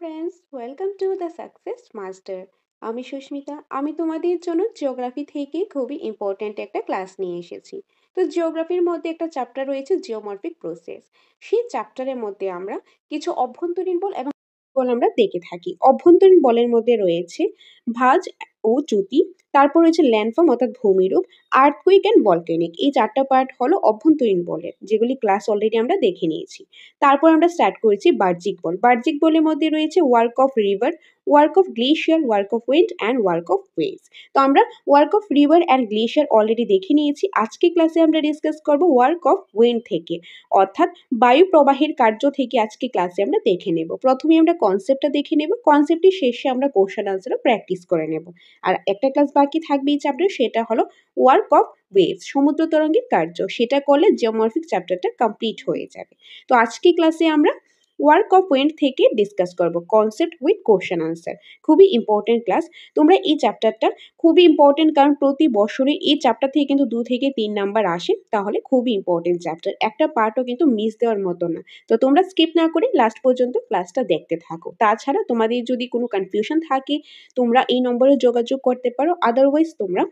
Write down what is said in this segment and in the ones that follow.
Friends, welcome to the success master. আমি সুস্মিতা। আমি তোমাদের জন্য জিওগ্রাফি থেকে খুবই ইম্পর্ট্যান্ট একটা ক্লাস নিয়ে এসেছি। তো জিওগ্রাফির মধ্যে একটা চ্যাপ্টার রয়েছে জিওমরফিক প্রসেস। সেই চ্যাপ্টারের মধ্যে আমরা কিছু অভ্যন্তরীণ বল এবং বল আমরা দেখে থাকি। অভ্যন্তরীণ বলের মধ্যে রয়েছে ভাঁজ ও চ্যুতি, তারপর রয়েছে ল্যান্ডফর্ম অর্থাৎ ভূমিরূপ, আর্থকুইক অ্যান্ড ভলক্যানিক। এই চারটা পার্ট হলো অভ্যন্তরীণ বলের, যেগুলি ক্লাস অলরেডি আমরা দেখে নিয়েছি। তারপর আমরা স্টার্ট করেছি বাহ্যিক বল। বাহ্যিক বলের মধ্যে রয়েছে work of river, work of glacier, work of wind and work of waves. তো আমরা work of river and glacier already দেখে নিয়েছি। আজকে ক্লাসে আমরা ডিসকাস করব ওয়ার্ক অফ উইন্ড থেকে, অর্থাৎ বায়ু প্রবাহের কার্য থেকে আজকে ক্লাসে আমরা দেখে নেব। প্রথমে আমরা কনসেপ্টটা দেখে নেব, কনসেপ্টের শেষে আমরা কোশ্চেন আনসারও প্র্যাকটিস করে নেব। আর একটা ক্লাস বাকি থাকবে এই চ্যাপ্টার, সেটা হলো ওয়ার্ক অফ ওয়েভস, সমুদ্র তরঙ্গের কার্য। সেটা করলে জিওমরফিক চ্যাপ্টারটা কমপ্লিট হয়ে যাবে। তো আজকে ক্লাসে আমরা ওয়ার্ক অফ উইন্ড থেকে ডিসকাস করব, কনসেপ্ট উইথ কোশ্চেন আনসার। খুবই ইম্পর্টেন্ট ক্লাস। তোমরা এই চ্যাপ্টারটা খুবই ইম্পর্টেন্ট, কারণ প্রতি বছরে এই চ্যাপ্টার থেকে কিন্তু 2 থেকে 3 নাম্বার আসে, তাহলে খুবই ইম্পর্টেন্ট চ্যাপ্টার। একটা পার্টও কিন্তু মিস দেওয়ার মতো না। তো তোমরা স্কিপ না করে লাস্ট পর্যন্ত ক্লাসটা দেখতে থাকো। তাছাড়া তোমাদের যদি কোনো কনফিউশন থাকে, তোমরা এই নম্বরে যোগাযোগ করতে পারো। আদারওয়াইজ তোমরা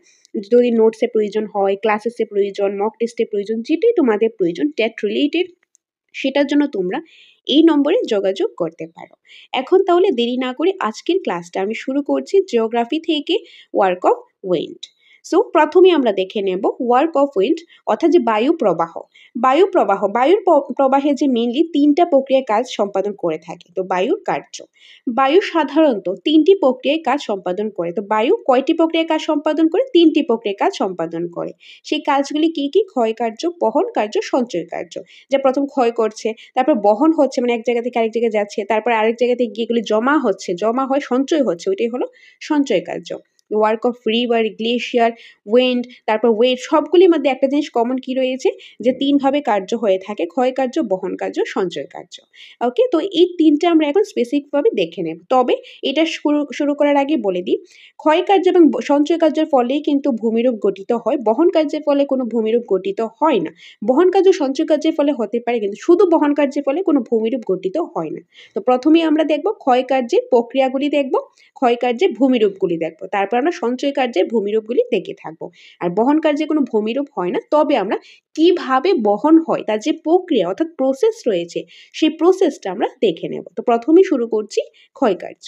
যদি নোটসের প্রয়োজন হয়, ক্লাসেসের প্রয়োজন, মক টেস্টের প্রয়োজন, যেটাই তোমাদের প্রয়োজন টেট রিলেটেড, সেটার জন্য তোমরা এই নম্বরে যোগাযোগ করতে পারো। এখন তাহলে দেরি না করে আজকের ক্লাসটা আমি শুরু করছি জিওগ্রাফি থেকে ওয়ার্ক অফ উইন্ড। সো প্রথমে আমরা দেখে নেব ওয়ার্ক অফ উইন্ড, অর্থাৎ যে বায়ু প্রবাহ। বায়ুর প্রবাহে যে মেইনলি 3টা প্রক্রিয়ায় কাজ সম্পাদন করে থাকে। তো বায়ুর কার্য, বায়ু সাধারণত 3টি প্রক্রিয়ায় কাজ সম্পাদন করে। তো বায়ু কয়টি প্রক্রিয়ায় কাজ সম্পাদন করে? 3টি প্রক্রিয়ায় কাজ সম্পাদন করে। সেই কাজগুলি কি কি? ক্ষয় কার্য, বহন কার্য, সঞ্চয় কার্য। যা প্রথম ক্ষয় করছে, তারপর বহন হচ্ছে, মানে এক জায়গা থেকে আরেক জায়গায় যাচ্ছে, তারপর আরেক জায়গাতে গিয়ে এগুলি জমা হচ্ছে, জমা হয় সঞ্চয় হচ্ছে, ওইটাই হলো সঞ্চয় কার্য। Work of river, glacier, wind, তারপর ওয়েভ, সবগুলির মধ্যে একটা জিনিস কমন কি রয়েছে, যে 3 ভাবে কার্য হয়ে থাকে: ক্ষয় কার্য, বহন কার্য, সঞ্চয় কার্য। ওকে, তো এই 3টা আমরা এখন স্পেসিফিকভাবে দেখে নেব। তবে এটা শুরু করার আগে বলে দিই, ক্ষয় কার্য এবং সঞ্চয় কার্যের ফলেই কিন্তু ভূমিরূপ গঠিত হয়, বহন কার্যের ফলে কোনো ভূমিরূপ গঠিত হয় না। বহন কার্য সঞ্চয় কার্যের ফলে হতে পারে, কিন্তু শুধু বহন কার্যের ফলে কোনো ভূমিরূপ গঠিত হয় না। তো প্রথমেই আমরা দেখব ক্ষয় কার্যের প্রক্রিয়াগুলি, দেখব ক্ষয় কার্যের ভূমিরূপগুলি দেখব, তারপর আমরা সঞ্চয় কার্যের ভূমিরূপগুলি দেখে থাকবো। আর বহন কার্যে কোনো ভূমিরূপ হয় না, তবে আমরা কিভাবে বহন হয় তার যে প্রক্রিয়া অর্থাৎ প্রসেস রয়েছে, সেই প্রসেসটা আমরা দেখে নেব। তো প্রথমেই শুরু করছি ক্ষয় কার্য।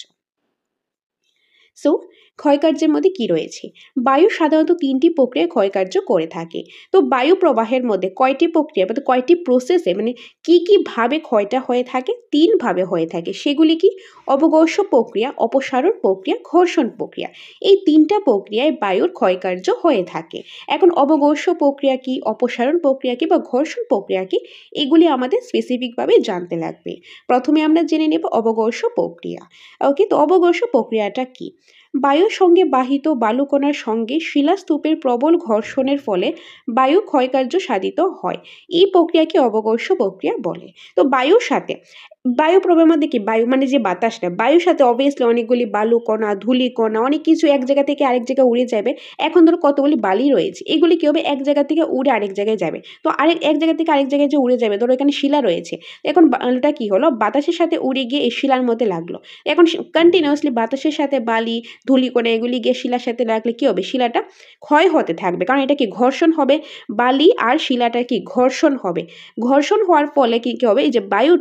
সো ক্ষয়কার্যের মধ্যে কি রয়েছে? বায়ু সাধারণত 3টি প্রক্রিয়ায় ক্ষয়কার্য করে থাকে। তো বায়ু প্রবাহের মধ্যে কয়টি প্রক্রিয়া বা কয়টি প্রসেসে, মানে কি কি ভাবে ক্ষয়টা হয়ে থাকে? 3 ভাবে হয়ে থাকে। সেগুলি কি? অবঘর্ষ প্রক্রিয়া, অপসারণ প্রক্রিয়া, ঘর্ষণ প্রক্রিয়া। এই 3টা প্রক্রিয়ায় বায়ুর ক্ষয়কার্য হয়ে থাকে। এখন অবঘর্ষ প্রক্রিয়া কি, অপসারণ প্রক্রিয়া কি বা ঘর্ষণ প্রক্রিয়া কি, এগুলি আমাদের স্পেসিফিকভাবে জানতে লাগবে। প্রথমে আমরা জেনে নেব অবঘর্ষ প্রক্রিয়া। ওকে, তো অবঘর্ষ প্রক্রিয়াটা কি? বায়ুর সঙ্গে বাহিত বালুকণার সঙ্গে শিলাস্তূপের প্রবল ঘর্ষণের ফলে বায়ু ক্ষয়কার্য সাধিত হয়। এই প্রক্রিয়াকে অবঘর্ষ প্রক্রিয়া বলে। তো বায়ুর সাথে বায়ু প্রবাহের মধ্যে কি, বায়ু মানে যে বাতাসটা, বায়ুর সাথে অবভিয়াসলি অনেকগুলি বালুকণা, ধূলিকণা, অনেক কিছু এক জায়গা থেকে আরেক জায়গায় উড়ে যাবে। এখন ধরো কতগুলি বালি রয়েছে, এগুলি কি হবে, এক জায়গা থেকে উড়ে আরেক জায়গায় যাবে। তো এক জায়গা থেকে আরেক জায়গায় যে উড়ে যাবে, ধরো এখানে শিলা রয়েছে, এখন বালুটা কি হলো, বাতাসের সাথে উড়ে গিয়ে এই শিলার মধ্যে লাগলো। এখন কন্টিনিউয়াসলি বাতাসের সাথে বালি, ধূলিকণা এগুলি গিয়ে শিলার সাথে লাগলে কি হবে, শিলাটা ক্ষয় হতে থাকবে, কারণ এটা কি ঘর্ষণ হবে, বালি আর শিলাটা কি ঘর্ষণ হবে। ঘর্ষণ হওয়ার ফলে কি হবে, এই যে বায়ু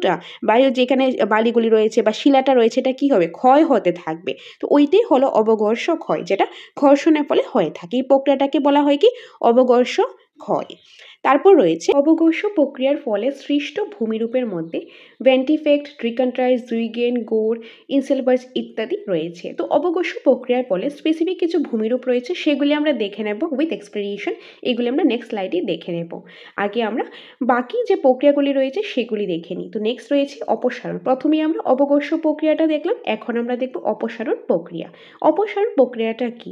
যেখানে বালিগুলি রয়েছে বা শিলাটা রয়েছে, এটা কি হবে, ক্ষয় হতে থাকবে। তো ওইটাই হলো অবঘর্ষ ক্ষয়, যেটা ঘর্ষণের ফলে হয়ে থাকে। এই প্রক্রিয়াটাকে বলা হয় কি, অবঘর্ষ ক্ষয়। তারপর রয়েছে অবঘর্ষ প্রক্রিয়ার ফলে সৃষ্ট ভূমিরূপের মধ্যে ভেন্টিফেক্ট, ট্রিকান্ট্রাইজ, জুইগেন, গোর, ইনসেলবার্স ইত্যাদি রয়েছে। তো অবঘর্ষ প্রক্রিয়ার ফলে স্পেসিফিক কিছু ভূমিরূপ রয়েছে, সেগুলি আমরা দেখে নেব উইথ এক্সপ্লেনেশন। এগুলি আমরা নেক্সট স্লাইডে দেখে নেব। আগে আমরা বাকি যে প্রক্রিয়াগুলি রয়েছে সেগুলি দেখে নিই। তো নেক্সট রয়েছে অপসারণ। প্রথমেই আমরা অবঘর্ষ প্রক্রিয়াটা দেখলাম, এখন আমরা দেখব অপসারণ প্রক্রিয়া। অপসারণ প্রক্রিয়াটা কি?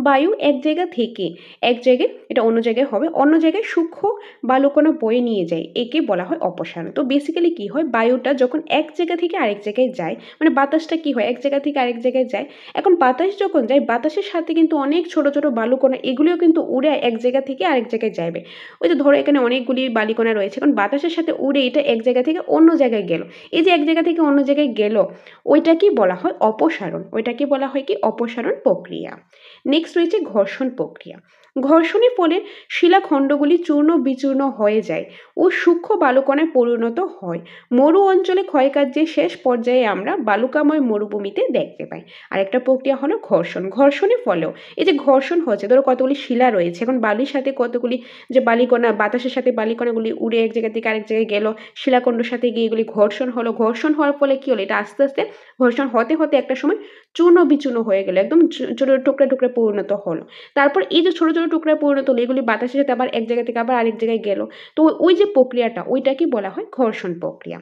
বায়ু এক জায়গা থেকে এক জায়গায়, এটা অন্য জায়গায় হবে, অন্য জায়গায় সূক্ষ্ম বালুকণা বয়ে নিয়ে যায়, একে বলা হয় অপসারণ। তো বেসিক্যালি কি হয়, বায়ুটা যখন এক জায়গা থেকে আরেক জায়গায় যায়, মানে বাতাসটা কি হয় এক জায়গা থেকে আরেক জায়গায় যায়, এখন বাতাস যখন যায় বাতাসের সাথে কিন্তু অনেক ছোট ছোট বালুকণা এগুলিও কিন্তু উড়ে এক জায়গা থেকে আরেক জায়গায় যাবে। ওই যে ধরো এখানে অনেকগুলি বালিকণা রয়েছে, এখন বাতাসের সাথে উড়ে এটা এক জায়গা থেকে অন্য জায়গায় গেল, এই যে এক জায়গা থেকে অন্য জায়গায় গেল ওইটাকে বলা হয় অপসারণ, ওইটাকে বলা হয় কি অপসারণ প্রক্রিয়া। নেক্সট রয়েছে ঘর্ষণ প্রক্রিয়া। ঘর্ষণের ফলে শিলাখণ্ডগুলি চূর্ণ বিচূর্ণ হয়ে যায় ও সূক্ষ্ম বালুকণায় পরিণত হয়। মরু অঞ্চলে ক্ষয়কার্যের শেষ পর্যায়ে আমরা বালুকাময় মরুভূমিতে দেখতে পাই। আরেকটা প্রক্রিয়া হলো ঘর্ষণ। ঘর্ষণের ফলেও এই যে ঘর্ষণ হচ্ছে, ধরো কতগুলি শিলা রয়েছে, এখন বালির সাথে কতগুলি যে বালিকণা, বাতাসের সাথে বালিকণাগুলি উড়ে এক জায়গা থেকে আরেক জায়গায় গেল, শিলাখণ্ডের সাথে গিয়ে এগুলি ঘর্ষণ হলো। ঘর্ষণ হওয়ার ফলে কি হলো, এটা আস্তে আস্তে ঘর্ষণ হতে হতে একটা সময় চূর্ণ বিচূর্ণ হয়ে গেল, একদম ছোট টুকরা টুকরা পরিণত হলো। তারপর এই যে ছোট ছোট টুকরা পরিণত হলো এগুলি বাতাসের সাথে আবার এক জায়গা থেকে আবার আরেক জায়গায় গেল, তো ওই যে প্রক্রিয়াটা ওইটাকে বলা হয় ঘর্ষণ প্রক্রিয়া।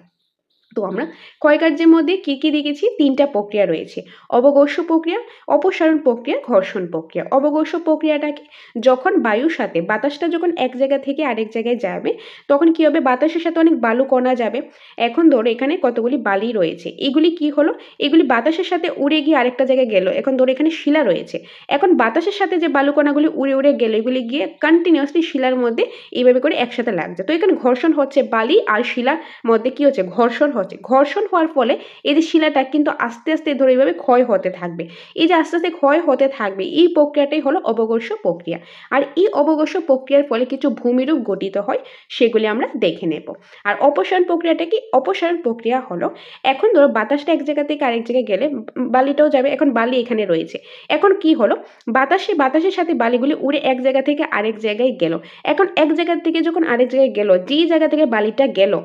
তো আমরা ক্ষয়কার্যের মধ্যে কি কি দেখেছি, তিনটা প্রক্রিয়া রয়েছে, অবঘর্ষ প্রক্রিয়া, অপসারণ প্রক্রিয়া, ঘর্ষণ প্রক্রিয়া। অবঘর্ষ প্রক্রিয়াটা কি, যখন বায়ুর সাথে বাতাসটা যখন এক জায়গা থেকে আরেক জায়গায় যাবে তখন কি হবে, বাতাসের সাথে অনেক বালু কণা যাবে। এখন ধরো এখানে কতগুলি বালি রয়েছে, এগুলি কি হলো, এগুলি বাতাসের সাথে উড়ে গিয়ে আরেকটা জায়গায় গেল। এখন ধরো এখানে শিলা রয়েছে, এখন বাতাসের সাথে যে বালু কণাগুলি উড়ে উড়ে গেল এগুলি গিয়ে কন্টিনিউয়াসলি শিলার মধ্যে এইভাবে করে একসাথে লাগছে, তো এখানে ঘর্ষণ হচ্ছে, বালি আর শিলার মধ্যে কি হচ্ছে, ঘর্ষণ হচ্ছে। ঘর্ষণ হওয়ার ফলে এই যে শিলাটা কিন্তু আস্তে আস্তে ধরে এইভাবে ক্ষয় হতে থাকবে, এই যে আস্তে আস্তে ক্ষয় হতে থাকবে এই প্রক্রিয়াটাই হলো অবঘর্ষ প্রক্রিয়া। আর এই অবঘর্ষ প্রক্রিয়ার ফলে কিছু ভূমিরূপ গঠিত হয়, সেগুলি আমরা দেখে নেব। আর অপসারণ প্রক্রিয়াটা কি, অপসারণ প্রক্রিয়া হলো, এখন ধরো বাতাসটা এক জায়গা থেকে আরেক জায়গায় গেলে বালিটাও যাবে, এখন বালি এখানে রয়েছে, এখন কি হলো, বাতাসের সাথে বালিগুলি উড়ে এক জায়গা থেকে আরেক জায়গায় গেল। এখন এক জায়গা থেকে যখন আরেক জায়গায় গেল, যেই জায়গা থেকে বালিটা গেল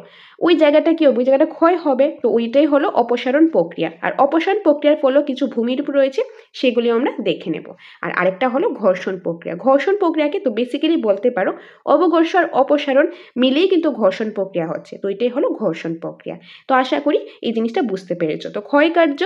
ওই জায়গাটা কি হবে, ওই জায়গাটা ক্ষয় হবে, তো ওইটাই হলো অপসারণ প্রক্রিয়া। আর অপসারণ প্রক্রিয়ার ফলেও কিছু ভূমিরূপ রয়েছে, সেগুলি আমরা দেখে নেব। আর আরেকটা হলো ঘর্ষণ প্রক্রিয়া। ঘর্ষণ প্রক্রিয়াকে তো বেসিক্যালি বলতে পারো অবঘর্ষ আর অপসারণ মিলেই কিন্তু ঘর্ষণ প্রক্রিয়া হচ্ছে, তো এটাই হলো ঘর্ষণ প্রক্রিয়া। তো আশা করি এই জিনিসটা বুঝতে পেরেছো। তো ক্ষয়কার্য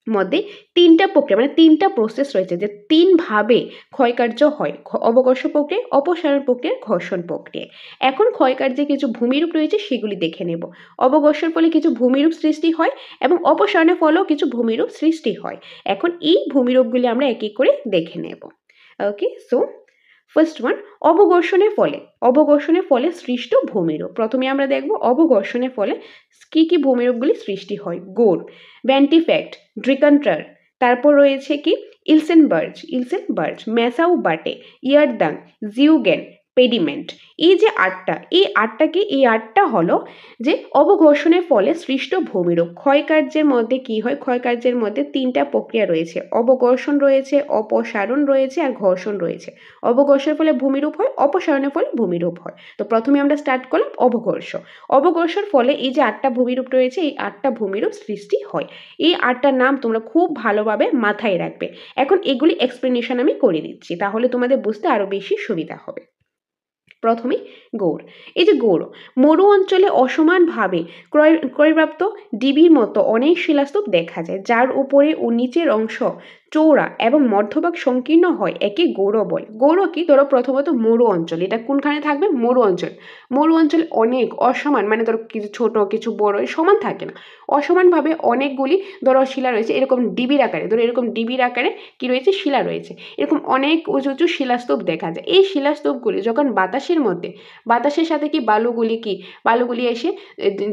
মধ্যে তিনটা প্রক্রিয়া মানে তিনটা প্রসেস রয়েছে, যে তিনভাবে ক্ষয়কার্য হয়, অবঘর্ষ প্রক্রিয়া, অপসারণ প্রক্রিয়া, ঘর্ষণ প্রক্রিয়া। এখন ক্ষয়কার্যে কিছু ভূমিরূপ রয়েছে সেগুলি দেখে নেব। অবঘর্ষের ফলে কিছু ভূমিরূপ সৃষ্টি হয় এবং অপসারণের ফলেও কিছু ভূমিরূপ সৃষ্টি হয়। এখন এই ভূমিরূপগুলি আমরা এক এক করে দেখে নেব। ওকে, সো ফার্স্ট ওয়ান, অবঘর্ষণের ফলে সৃষ্ট ভূমিরূপ। প্রথমে আমরা দেখব অবঘর্ষণের ফলে কি কি ভূমিরূপগুলি সৃষ্টি হয়। গোর, ব্যান্টিফ্যাক্ট, ড্রিকান্ট্রার, তারপর রয়েছে কি ইলসেনবার্জ, ম্যাসাউ বাটে, ইয়ারদাং, জিউগেন, পেডিমেন্ট। এই যে আটটা হলো যে অবঘর্ষণের ফলে সৃষ্ট ভূমিরূপ। ক্ষয়কার্যের মধ্যে কি হয়, ক্ষয়কার্যের মধ্যে তিনটা প্রক্রিয়া রয়েছে, অবঘর্ষণ রয়েছে, অপসারণ রয়েছে আর ঘর্ষণ রয়েছে। অবঘর্ষের ফলে ভূমিরূপ হয়, অপসারণের ফলে ভূমিরূপ হয়। তো প্রথমে আমরা স্টার্ট করলাম অবঘর্ষণ ফলে এই যে আটটা ভূমিরূপ রয়েছে, এই আটটা ভূমিরূপ সৃষ্টি হয়। এই আটটার নাম তোমরা খুব ভালোভাবে মাথায় রাখবে। এখন এগুলি এক্সপ্লেনেশন আমি করে দিচ্ছি, তাহলে তোমাদের বুঝতে আরো বেশি সুবিধা হবে। প্রথমে গৌড়। এই যে গৌড়, মরু অঞ্চলে অসমানভাবে ক্ষয়প্রাপ্ত ডিবির মতো অনেক শিলাস্তূপ দেখা যায়, যার উপরে ও নিচের অংশ চৌড়া এবং মধ্যভাগ সংকীর্ণ হয়, একে গৌড় বলে। গৌড় কি, ধরো প্রথমত মরু অঞ্চল, এটা কোনখানে থাকবে, মরু অঞ্চল অনেক অসমান, মানে ধরো কিছু ছোট কিছু বড় সমান থাকে না, অসমানভাবে অনেকগুলি ধরো শিলা রয়েছে এরকম ডিবির আকারে, ধরো এরকম ডিবির আকারে কি রয়েছে, শিলা রয়েছে, এরকম অনেক উঁচু উঁচু শিলাস্তূপ দেখা যায়। এই শিলাস্তূপগুলি যখন বাতাসের সাথে কি বালুগুলি এসে,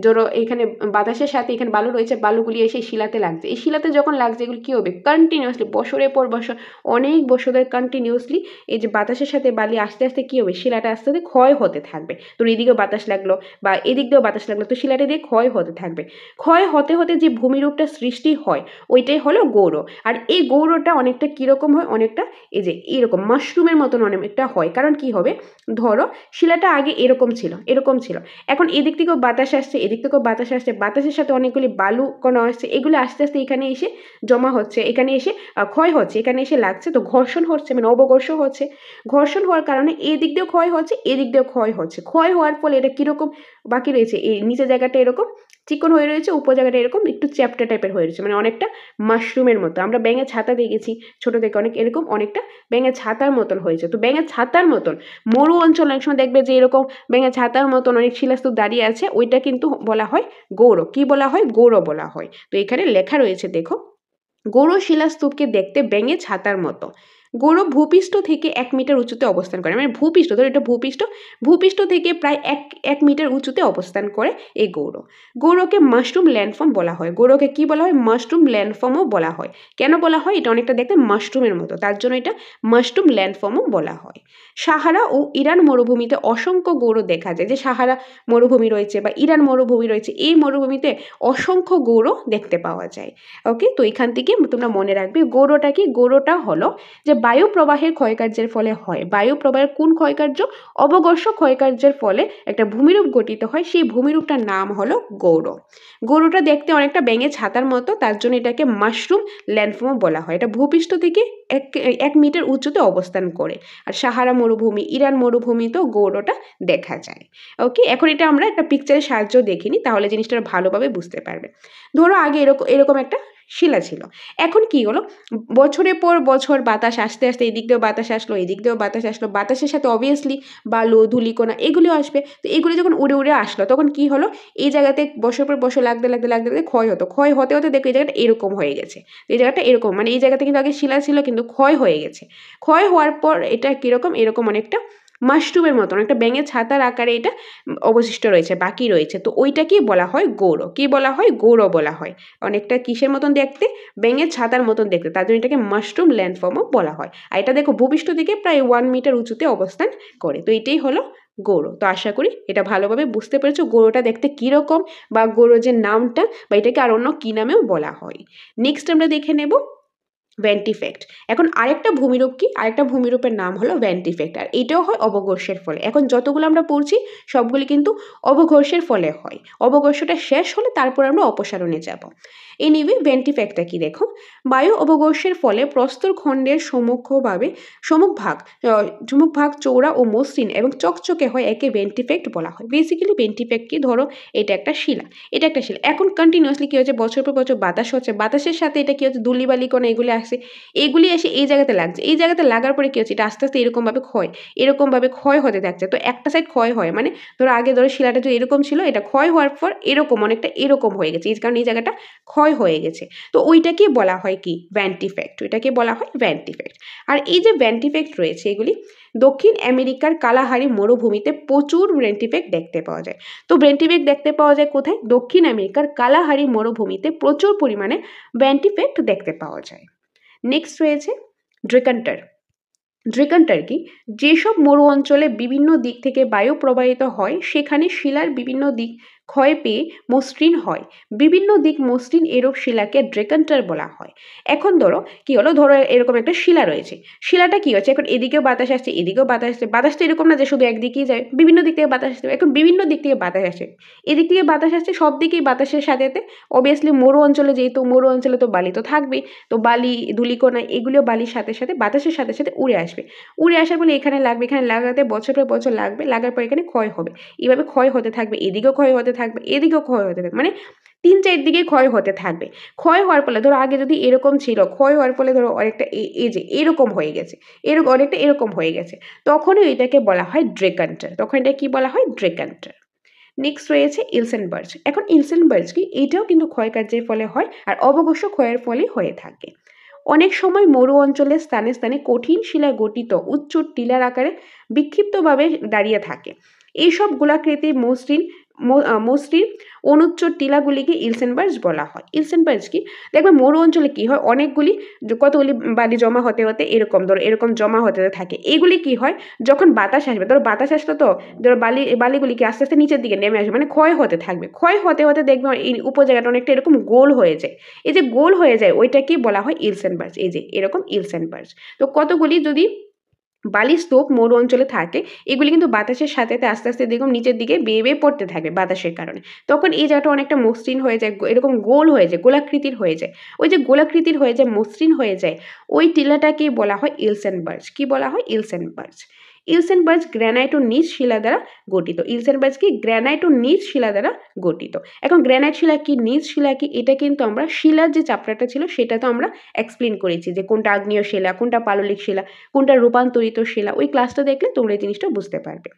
ধরো এখানে বাতাসের সাথে এখানে বালু রয়েছে, বালুগুলি এসে শিলাতে লাগছে, এই শিলাতে যখন লাগছে এগুলো কি হবে, কন্টিনিউয়াসলি বছরের পর বছর অনেক বছরের কন্টিনিউয়াসলি এই যে বাতাসের সাথে বালি আস্তে আস্তে কি হবে, শিলাটা আস্তে আস্তে ক্ষয় হতে থাকবে। তো এদিকেও বাতাস লাগলো বা এদিক দিয়েও বাতাস লাগলো, তো শিলাটা দিয়ে ক্ষয় হতে থাকবে। ক্ষয় হতে হতে যে ভূমিরূপটা সৃষ্টি হয় ওইটাই হলো গৌড়। আর এই গৌড়টা অনেকটা কিরকম হয়, অনেকটা এই যে এরকম মাশরুমের মতন অনেকটা হয়। কারণ কি হবে, ধরো শিলাটা আগে এরকম ছিল, এখন এদিক থেকেও বাতাস আসছে, এদিক থেকেও বাতাস আসছে, বাতাসের সাথে অনেকগুলি বালু কণা আসছে, এগুলো আস্তে আস্তে এখানে এসে জমা হচ্ছে, এখানে এসে ক্ষয় হচ্ছে, এখানে এসে লাগছে, তো ঘর্ষণ হচ্ছে, মানে অবঘর্ষ হচ্ছে। ঘর্ষণ হওয়ার কারণে এই দিক দিয়েও ক্ষয় হচ্ছে, এদিক দিয়েও ক্ষয় হচ্ছে। ক্ষয় হওয়ার ফলে এটা কিরকম বাকি রয়েছে, এই নিচে জায়গাটা এরকম চিকন হয়ে রয়েছে, উপর জায়গাটা এরকম একটু চ্যাপ্টা টাইপের হয়ে রয়েছে, মানে অনেকটা মাশরুমের মতো। আমরা ব্যাঙের ছাতা দেখেছি ছোট থেকে, অনেক এরকম অনেকটা ব্যাঙের ছাতার মতন হয়েছে। তো ব্যাঙের ছাতার মতন মরু অঞ্চল অনেক সময় দেখবে যে এরকম ব্যাঙের ছাতার মতন অনেক শিলাস্তূপ দাঁড়িয়ে আছে, ওইটা কিন্তু বলা হয় গৌড়। কি বলা হয়? গৌড় বলা হয়। তো এখানে লেখা রয়েছে দেখো, গৌড় শিলাস্তূপকে দেখতে ব্যাঙের ছাতার মতো। গৌড় ভূপৃষ্ঠ থেকে 1 মিটার উঁচুতে অবস্থান করে, মানে ভূপৃষ্ঠ, ধরো এটা ভূপৃষ্ঠ, ভূপৃষ্ঠ থেকে প্রায় এক মিটার উঁচুতে অবস্থান করে এই গৌড়। গৌড়কে মাশরুম ল্যান্ডফর্ম বলা হয়। গৌড়কে কি বলা হয়? মাশরুম ল্যান্ডফর্মও বলা হয়। কেন বলা হয়? এটা অনেকটা দেখতে মাশরুমের মতো, তার জন্য এটা মাশরুম ল্যান্ডফর্মও বলা হয়। সাহারা ও ইরান মরুভূমিতে অসংখ্য গৌড় দেখা যায়। যে সাহারা মরুভূমি রয়েছে বা ইরান মরুভূমি রয়েছে, এই মরুভূমিতে অসংখ্য গৌড় দেখতে পাওয়া যায়। ওকে, তো এখান থেকে তোমরা মনে রাখবে গৌড়টা কি? গৌড়টা হলো যে বায়ু প্রবাহের ক্ষয়কার্যের ফলে হয়। বায়ু প্রবাহের কোন ক্ষয়কার্য? অবঘর্ষ ক্ষয়কার্যের ফলে একটা ভূমিরূপ গঠিত হয়, সেই ভূমিরূপটার নাম হলো গৌড়। গৌড়টা দেখতে অনেকটা ব্যাঙের ছাতার মতো, তার জন্য এটাকে মাশরুম ল্যান্ডফর্ম বলা হয়। এটা ভূপৃষ্ঠ থেকে এক মিটার উঁচুতে অবস্থান করে। আর সাহারা মরুভূমি, ইরান মরুভূমিতেও গৌড়টা দেখা যায়। ওকে, এখন এটা আমরা একটা পিকচারের সাহায্য দেখিনি, তাহলে জিনিসটা ভালোভাবে বুঝতে পারবে। ধরো আগে এরকম একটা শিলা ছিল, এখন কি হলো, বছরের পর বছর বাতাস আস্তে আস্তে এদিক দিয়েও বাতাস আসলো, এদিক দিয়েও বাতাস আসলো, বাতাসের সাথে অবভিয়াসলি বালু ধূলিকণা এগুলিও আসবে। তো এগুলি যখন উড়ে উড়ে আসলো, তখন কি হলো, এই জায়গাতে বছর পর বছর লাগতে লাগতে লাগতে লাগতে ক্ষয় হতো। ক্ষয় হতে হতে দেখো এই জায়গাটা এরকম হয়ে গেছে। এই জায়গাটা এরকম, মানে এই জায়গাতে কিন্তু আগে শিলা ছিল, কিন্তু ক্ষয় হয়ে গেছে। ক্ষয় হওয়ার পর এটা কিরকম, এরকম অনেকটা মাশরুমের মতন, একটা ব্যাঙের ছাতার আকারে এটা অবশিষ্ট রয়েছে, বাকি রয়েছে। তো ওইটাকে বলা হয় গৌড়। কি বলা হয়? গৌড় বলা হয়। অনেকটা কিসের মতন দেখতে? ব্যাঙের ছাতার মতন দেখতে, তার জন্য এটাকে মাশরুম ল্যান্ডফর্মও বলা হয়। আর এটা দেখো ভূপৃষ্ঠ থেকে প্রায় 1 মিটার উঁচুতে অবস্থান করে। তো এটাই হলো গৌড়। তো আশা করি এটা ভালোভাবে বুঝতে পেরেছো গৌড়টা দেখতে কীরকম, বা গৌড় যে নামটা, বা এটাকে আর অন্য কী নামেও বলা হয়। নেক্সট আমরা দেখে নেব ভেন্টিফেক্ট। এখন আরেকটা ভূমিরূপ কি? আরেকটা ভূমিরূপের নাম হলো ভেন্টিফেক্ট, আর এটাও হয় অবঘর্ষের ফলে। এখন যতগুলো আমরা পড়ছি সবগুলি কিন্তু অবঘর্ষের ফলে হয়। অবঘর্ষটা শেষ হলে তারপর আমরা অপসারণে যাব। এনিওয়ে, ভেন্টিফেক্টটা কি দেখো, বায়ু অবঘর্ষের ফলে প্রস্তরখণ্ডের সম্মুখভাগ চৌড়া ও মসৃণ এবং চকচকে হয়, একে ভেন্টিফেক্ট বলা হয়। বেসিক্যালি ভেন্টিফেক্ট কি, ধরো এটা একটা শিলা, এটা একটা শিলা, এখন কন্টিনিউয়াসলি কি হচ্ছে, বছর পর বছর বাতাস হচ্ছে, বাতাসের সাথে এটা কি হচ্ছে, ধূলি বালিকণা এগুলি আসছে, এগুলি এসে এই জায়গাতে লাগছে, এই জায়গাতে লাগার পরে কি হচ্ছে, এটা আস্তে আস্তে এরকমভাবে ক্ষয় হতে থাকছে। তো একটা সাইড ক্ষয় হয়, মানে ধরো আগে ধরো শিলাটা যদি এরকম ছিল, এটা ক্ষয় হওয়ার পর এরকম অনেকটা এরকম হয়ে গেছে, এই কারণে এই জায়গাটা ক্ষয় হয়ে গেছে। তো ওইটাকে বলা হয় কি? ভেন্টিফেক্ট। ওইটাকে বলা হয় ভেন্টিফেক্ট। আর এই যে ভেন্টিফেক্ট রয়েছে, এগুলি দক্ষিণ আমেরিকার কালাহারি মরুভূমিতে প্রচুর ভেন্টিফেক্ট দেখতে পাওয়া যায়। তো ভেন্টিফেক্ট দেখতে পাওয়া যায় কোথায়? দক্ষিণ আমেরিকার কালাহারি মরুভূমিতে প্রচুর পরিমাণে ভেন্টিফেক্ট দেখতে পাওয়া যায়। নেক্সট রয়েছে ড্রেকান্টার। ড্রেকান্টার কি? যেসব মরু অঞ্চলে বিভিন্ন দিক থেকে বায়ু প্রবাহিত হয়, সেখানে শিলার বিভিন্ন দিক ক্ষয় পেয়ে মসৃণ হয়। বিভিন্ন দিক মসৃণ এরূপ শিলাকে ড্রেকান্টার বলা হয়। এখন ধরো কি হলো, ধরো এরকম একটা শিলা রয়েছে, শিলাটা কি হচ্ছে, এখন এদিকেও বাতাস আসছে, এদিকেও বাতাস আসছে, বাতাসটা এরকম না যে শুধু একদিকেই যায়, বিভিন্ন দিক থেকে বাতাস আসছে, এখন বিভিন্ন দিক থেকে বাতাস আসে, এদিক থেকে বাতাস আসছে, সব দিকেই বাতাসের সাথে অবভিয়াসলি মরু অঞ্চলে, যেহেতু মরু অঞ্চলে তো বালি তো থাকবেই, তো বালি ধূলিকণা এগুলো বালির সাথে সাথে বাতাসের সাথে সাথে উড়ে আসবে। উড়ে আসার ফলে এখানে লাগবে, এখানে লাগাতে বছর পর বছর লাগবে, লাগার পর এখানে ক্ষয় হবে, এইভাবে ক্ষয় হতে থাকবে, এদিকেও ক্ষয় হতে থাকবে, এদিকেও ক্ষয় হতে থাকবে, মানে 3-4 দিকে ক্ষয় হতে থাকবে। ক্ষয় হওয়ার ফলে ধরো আগে যদি এরকম ছিল, ক্ষয় হওয়ার ফলে ধরো অনেকটা এই যে এরকম হয়ে গেছে, এরকম অনেকটা এরকম হয়ে গেছে, তখনই এটাকে বলা হয় ড্রেকান্টার। তখন এটা কি বলা হয়? ড্রেকান্টার। নেক্সট রয়েছে ইলসেনবার্গ। এখন ইলসেনবার্গ কি? এটাও কিন্তু ক্ষয়কার্যের ফলে হয়, আর অবঘর্ষ ক্ষয়ের ফলে হয়ে থাকে। অনেক সময় মরু অঞ্চলের স্থানে স্থানে কঠিন শিলায় গঠিত উচ্চ টিলার আকারে বিক্ষিপ্তভাবে দাঁড়িয়ে থাকে। এইসব গোলাকৃতির মসৃণ অনুচ্চ টিলাগুলিকে ইলসেনবার্গ বলা হয়। ইলসেনবার্গ কি? দেখবে মরু অঞ্চলে কি হয়, অনেকগুলি কতগুলি বালি জমা হতে হতে এরকম ধরো এরকম জমা হতে থাকে। এগুলি কি হয়, যখন বাতাস আসবে, ধরো বাতাস আসলো, তো ধরো বালিগুলিকে আস্তে আস্তে নিচের দিকে নেমে আসবে, মানে ক্ষয় হতে থাকবে, ক্ষয় হতে হতে দেখবে এই উপজায়গাটা অনেকটা এরকম গোল হয়ে যায়। এই যে গোল হয়ে যায়, ওইটাকে বলা হয় ইলসেনবার্গ। এই যে এরকম ইলসেনবার্গ। তো কতগুলি যদি বালির স্তূপ মরু অঞ্চলে থাকে, এগুলি কিন্তু বাতাসের সাথে আস্তে আস্তে দেখুন নিচের দিকে বেয়ে বেয়ে পড়তে থাকবে বাতাসের কারণে, তখন এই জায়গাটা অনেকটা মসৃণ হয়ে যায়, এরকম গোল হয়ে যায়, গোলাকৃতির হয়ে যায়। ওই যে গোলাকৃতির হয়ে যায়, মসৃণ হয়ে যায়, ওই টিলাটাকে বলা হয় ইলসেনবার্গ। কি বলা হয়? ইলসেনবার্গ। ইলসেনবার্গ গ্রানাইট ও নিজ শিলা দ্বারা গঠিত। ইলসেনবার্গ কি গ্রানাইট ও নিজ শিলা দ্বারা গঠিত। এখন গ্রানাইট শিলা কি নিজ শিলা কি এটা কিন্তু আমরা শিলার যে চ্যাপ্টারটা ছিল সেটা তো আমরা এক্সপ্লেন করেছি যে কোনটা আগ্নেয় শিলা, কোনটা পাললিক শিলা, কোনটা রূপান্তরিত শিলা। ওই ক্লাসটা দেখলে তোমরা এই জিনিসটা বুঝতে পারবে।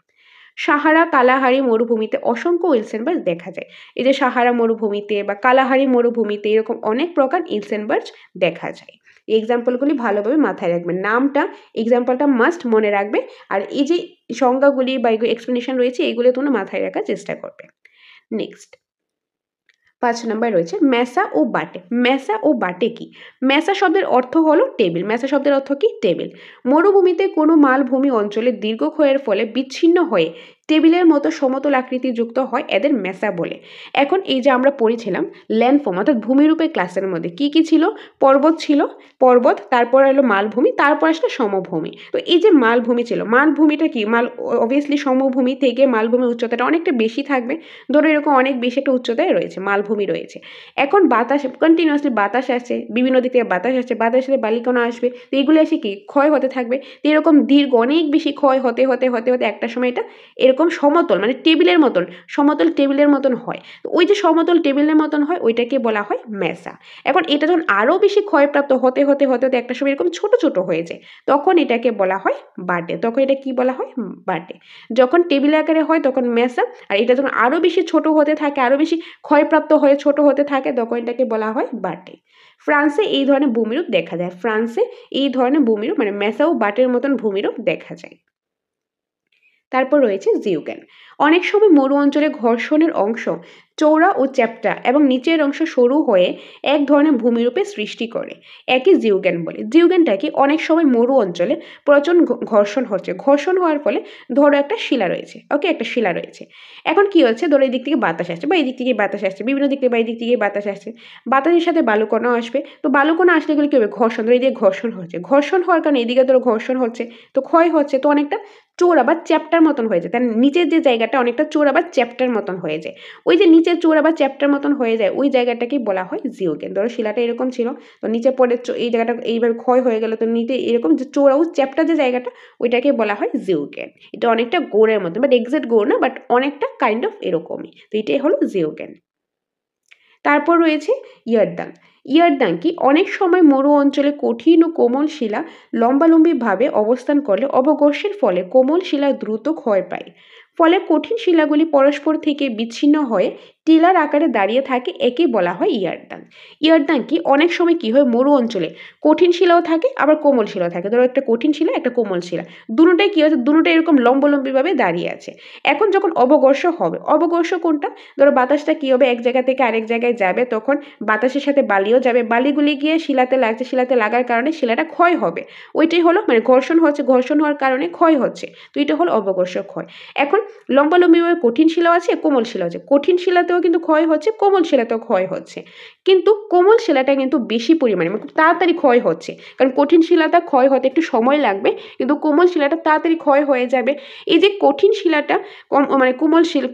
সাহারা কালাহারি মরুভূমিতে অসংখ্য ইলসেনবার্গ দেখা যায়। এই যে সাহারা মরুভূমিতে বা কালাহারি মরুভূমিতে এরকম অনেক প্রকার ইলসেনবার্গ দেখা যায়। এই এক্সাম্পলগুলি ভালোভাবে মাথায় রাখবেন, নামটা এক্সাম্পলটা মাস্ট মনে রাখবে, আর এই যে সংজ্ঞাগুলি বা এক্সপ্লেনেশন রয়েছে এগুলো তোমরা মাথায় রাখার চেষ্টা করবে। নেক্সট 5 নম্বর রয়েছে মেসা ও বাটে। মেসা ও বাটে কি? মেসা শব্দের অর্থ হলো টেবিল। মেসা শব্দের অর্থ কি? টেবিল। মরুভূমিতে কোনো মালভূমি অঞ্চলে দীর্ঘক্ষয়ের ফলে বিচ্ছিন্ন হয়ে টেবিলের মতো সমতল আকৃতি যুক্ত হয়, এদের মেসা বলে। এখন এই যে আমরা পড়েছিলাম ল্যান্ডফর্ম অর্থাৎ ভূমিরূপের ক্লাসের মধ্যে কি কি ছিল? পর্বত ছিল, পর্বত, তারপর হলো মালভূমি, তারপর আসলে সমভূমি। তো এই যে মালভূমি ছিল, মালভূমিটা কি? অবভিয়াসলি সমভূমি থেকে মালভূমির উচ্চতাটা অনেকটা বেশি থাকবে। ধরো এরকম অনেক বেশি একটা উচ্চতায় রয়েছে, মালভূমি রয়েছে। এখন বাতাস কন্টিনিউয়াসলি বাতাস আসছে, বিভিন্ন দিক থেকে বাতাস আসছে, বাতাসের বালিকণা আসবে, তো এগুলো এসে কি ক্ষয় হতে থাকবে। তো এরকম দীর্ঘ অনেক বেশি ক্ষয় হতে হতে হতে হতে একটা সময় এটা এরকম সমতল মানে টেবিলের মতন, সমতল টেবিলের মতন হয়। তো ওই যে সমতল টেবিলের মতন হয় ওইটাকে বলা হয় মেসা। এখন এটা যখন আরও বেশি ক্ষয়প্রাপ্ত হতে হতে হতে হতে একটা সময় এরকম ছোট ছোট হয়ে যায়, তখন এটাকে বলা হয় বাটে। তখন এটা কি বলা হয়? বাটে। যখন টেবিল আকারে হয় তখন মেসা, আর এটা যখন আরও বেশি ছোট হতে থাকে, আরও বেশি ক্ষয়প্রাপ্ত হয়ে ছোট হতে থাকে, তখন এটাকে বলা হয় বাটে। ফ্রান্সে এই ধরনের ভূমিরূপ দেখা যায়। ফ্রান্সে এই ধরনের ভূমিরূপ মানে মেসা ও বাটের মতন ভূমিরূপ দেখা যায়। তারপর রয়েছে জিওগ্যান। অনেক সময় মরু অঞ্চলে ঘর্ষণের অংশ চৌড়া ও চ্যাপ্টা এবং নিচের অংশ সরু হয়ে এক ধরনের ভূমিরূপে সৃষ্টি করে, একে জিওগ্যান বলে। জিওগ্যানটা কি? অনেক সময় মরু অঞ্চলে প্রচণ্ড ঘর্ষণ হচ্ছে, ঘর্ষণ হওয়ার ফলে ধরো একটা শিলা রয়েছে, ওকে, একটা শিলা রয়েছে। এখন কি হচ্ছে? ধরো এই দিক থেকে বাতাস আসছে বা এই দিক থেকে বাতাস আসছে, বিভিন্ন দিক থেকে বা এই দিক থেকে বাতাস আসছে, বাতাসের সাথে বালুকণাও আসবে। তো বালুকণা আসলে এগুলো কি হবে? ঘর্ষণ, ধরো এই দিকে ঘর্ষণ হচ্ছে, ঘর্ষণ হওয়ার কারণে এদিকে ধরো ঘর্ষণ হচ্ছে, তো ক্ষয় হচ্ছে, তো অনেকটা চোরা বা চ্যাপ্টার মতন হয়ে যায়। তার নিচের যে জায়গাটা অনেকটা চোরা বা চ্যাপ্টার মতন হয়ে যায়। ওই যে নিচের চোরা বা চ্যাপ্টার মতন হয়ে যায় ওই জায়গাটাকেই বলা হয় জিওগ্যান। ধরো শিলাটা এরকম ছিল, তো নিচে পড়ে এই জায়গাটা এইভাবে ক্ষয় হয়ে গেল, তো নিচে এরকম যে চোরা ও চ্যাপ্টার যে জায়গাটা ওইটাকে বলা হয় জিওগ্যান। এটা অনেকটা গোড়ের মতো, বাট এক্সাক্ট গোড় না, বাট অনেকটা কাইন্ড অফ এরকমই। তো এটাই হলো জিওগ্যান। তারপর রয়েছে ইয়ারদাং। ইয়ারদাং কি? অনেক সময় মরু অঞ্চলে কঠিন ও কোমল শিলা লম্বালম্বিভাবে অবস্থান করলে অবঘর্ষের ফলে কোমল শিলা দ্রুত ক্ষয় পায়, ফলে কঠিন শিলাগুলি পরস্পর থেকে বিচ্ছিন্ন হয়ে টিলার আকারে দাঁড়িয়ে থাকে, একে বলা হয় ইয়ারদাং। ইয়ারদাং কি? অনেক সময় কি হয় মরু অঞ্চলে কঠিন শিলাও থাকে আবার কোমল শিলাও থাকে। ধরো একটা কঠিন শিলা একটা কোমল শিলা, দুটোটাই কি হচ্ছে? দুটোটাই এরকম লম্বালম্বিভাবে দাঁড়িয়ে আছে। এখন যখন অবঘর্ষ হবে, অবঘর্ষ কোনটা? ধরো বাতাসটা কি হবে? এক জায়গা থেকে আরেক জায়গায় যাবে, তখন বাতাসের সাথে বালিও যাবে, বালিগুলি গিয়ে শিলাতে লাগছে, শিলাতে লাগার কারণে শিলাটা ক্ষয় হবে। ওইটাই হলো মানে ঘর্ষণ হচ্ছে, ঘর্ষণ হওয়ার কারণে ক্ষয় হচ্ছে, তো এটা হলো অবঘর্ষ ক্ষয়। এখন লম্বালম্বিভাবে কঠিন শিলাও আছে, কোমল শিলা আছে, কঠিন শিলাতেও কিন্তু ক্ষয় হচ্ছে, কোমল শিলাতেও ক্ষয় হচ্ছে, কিন্তু কোমল শিলাটা কিন্তু বেশি পরিমাণে মানে খুব তাড়াতাড়ি ক্ষয় হচ্ছে, কারণ কঠিন শিলাটা ক্ষয় হতে একটু সময় লাগবে, কিন্তু কোমল শিলাটা তাড়াতাড়ি ক্ষয় হয়ে যাবে। এই যে কঠিন শিলাটা কম মানে কোমল শিলা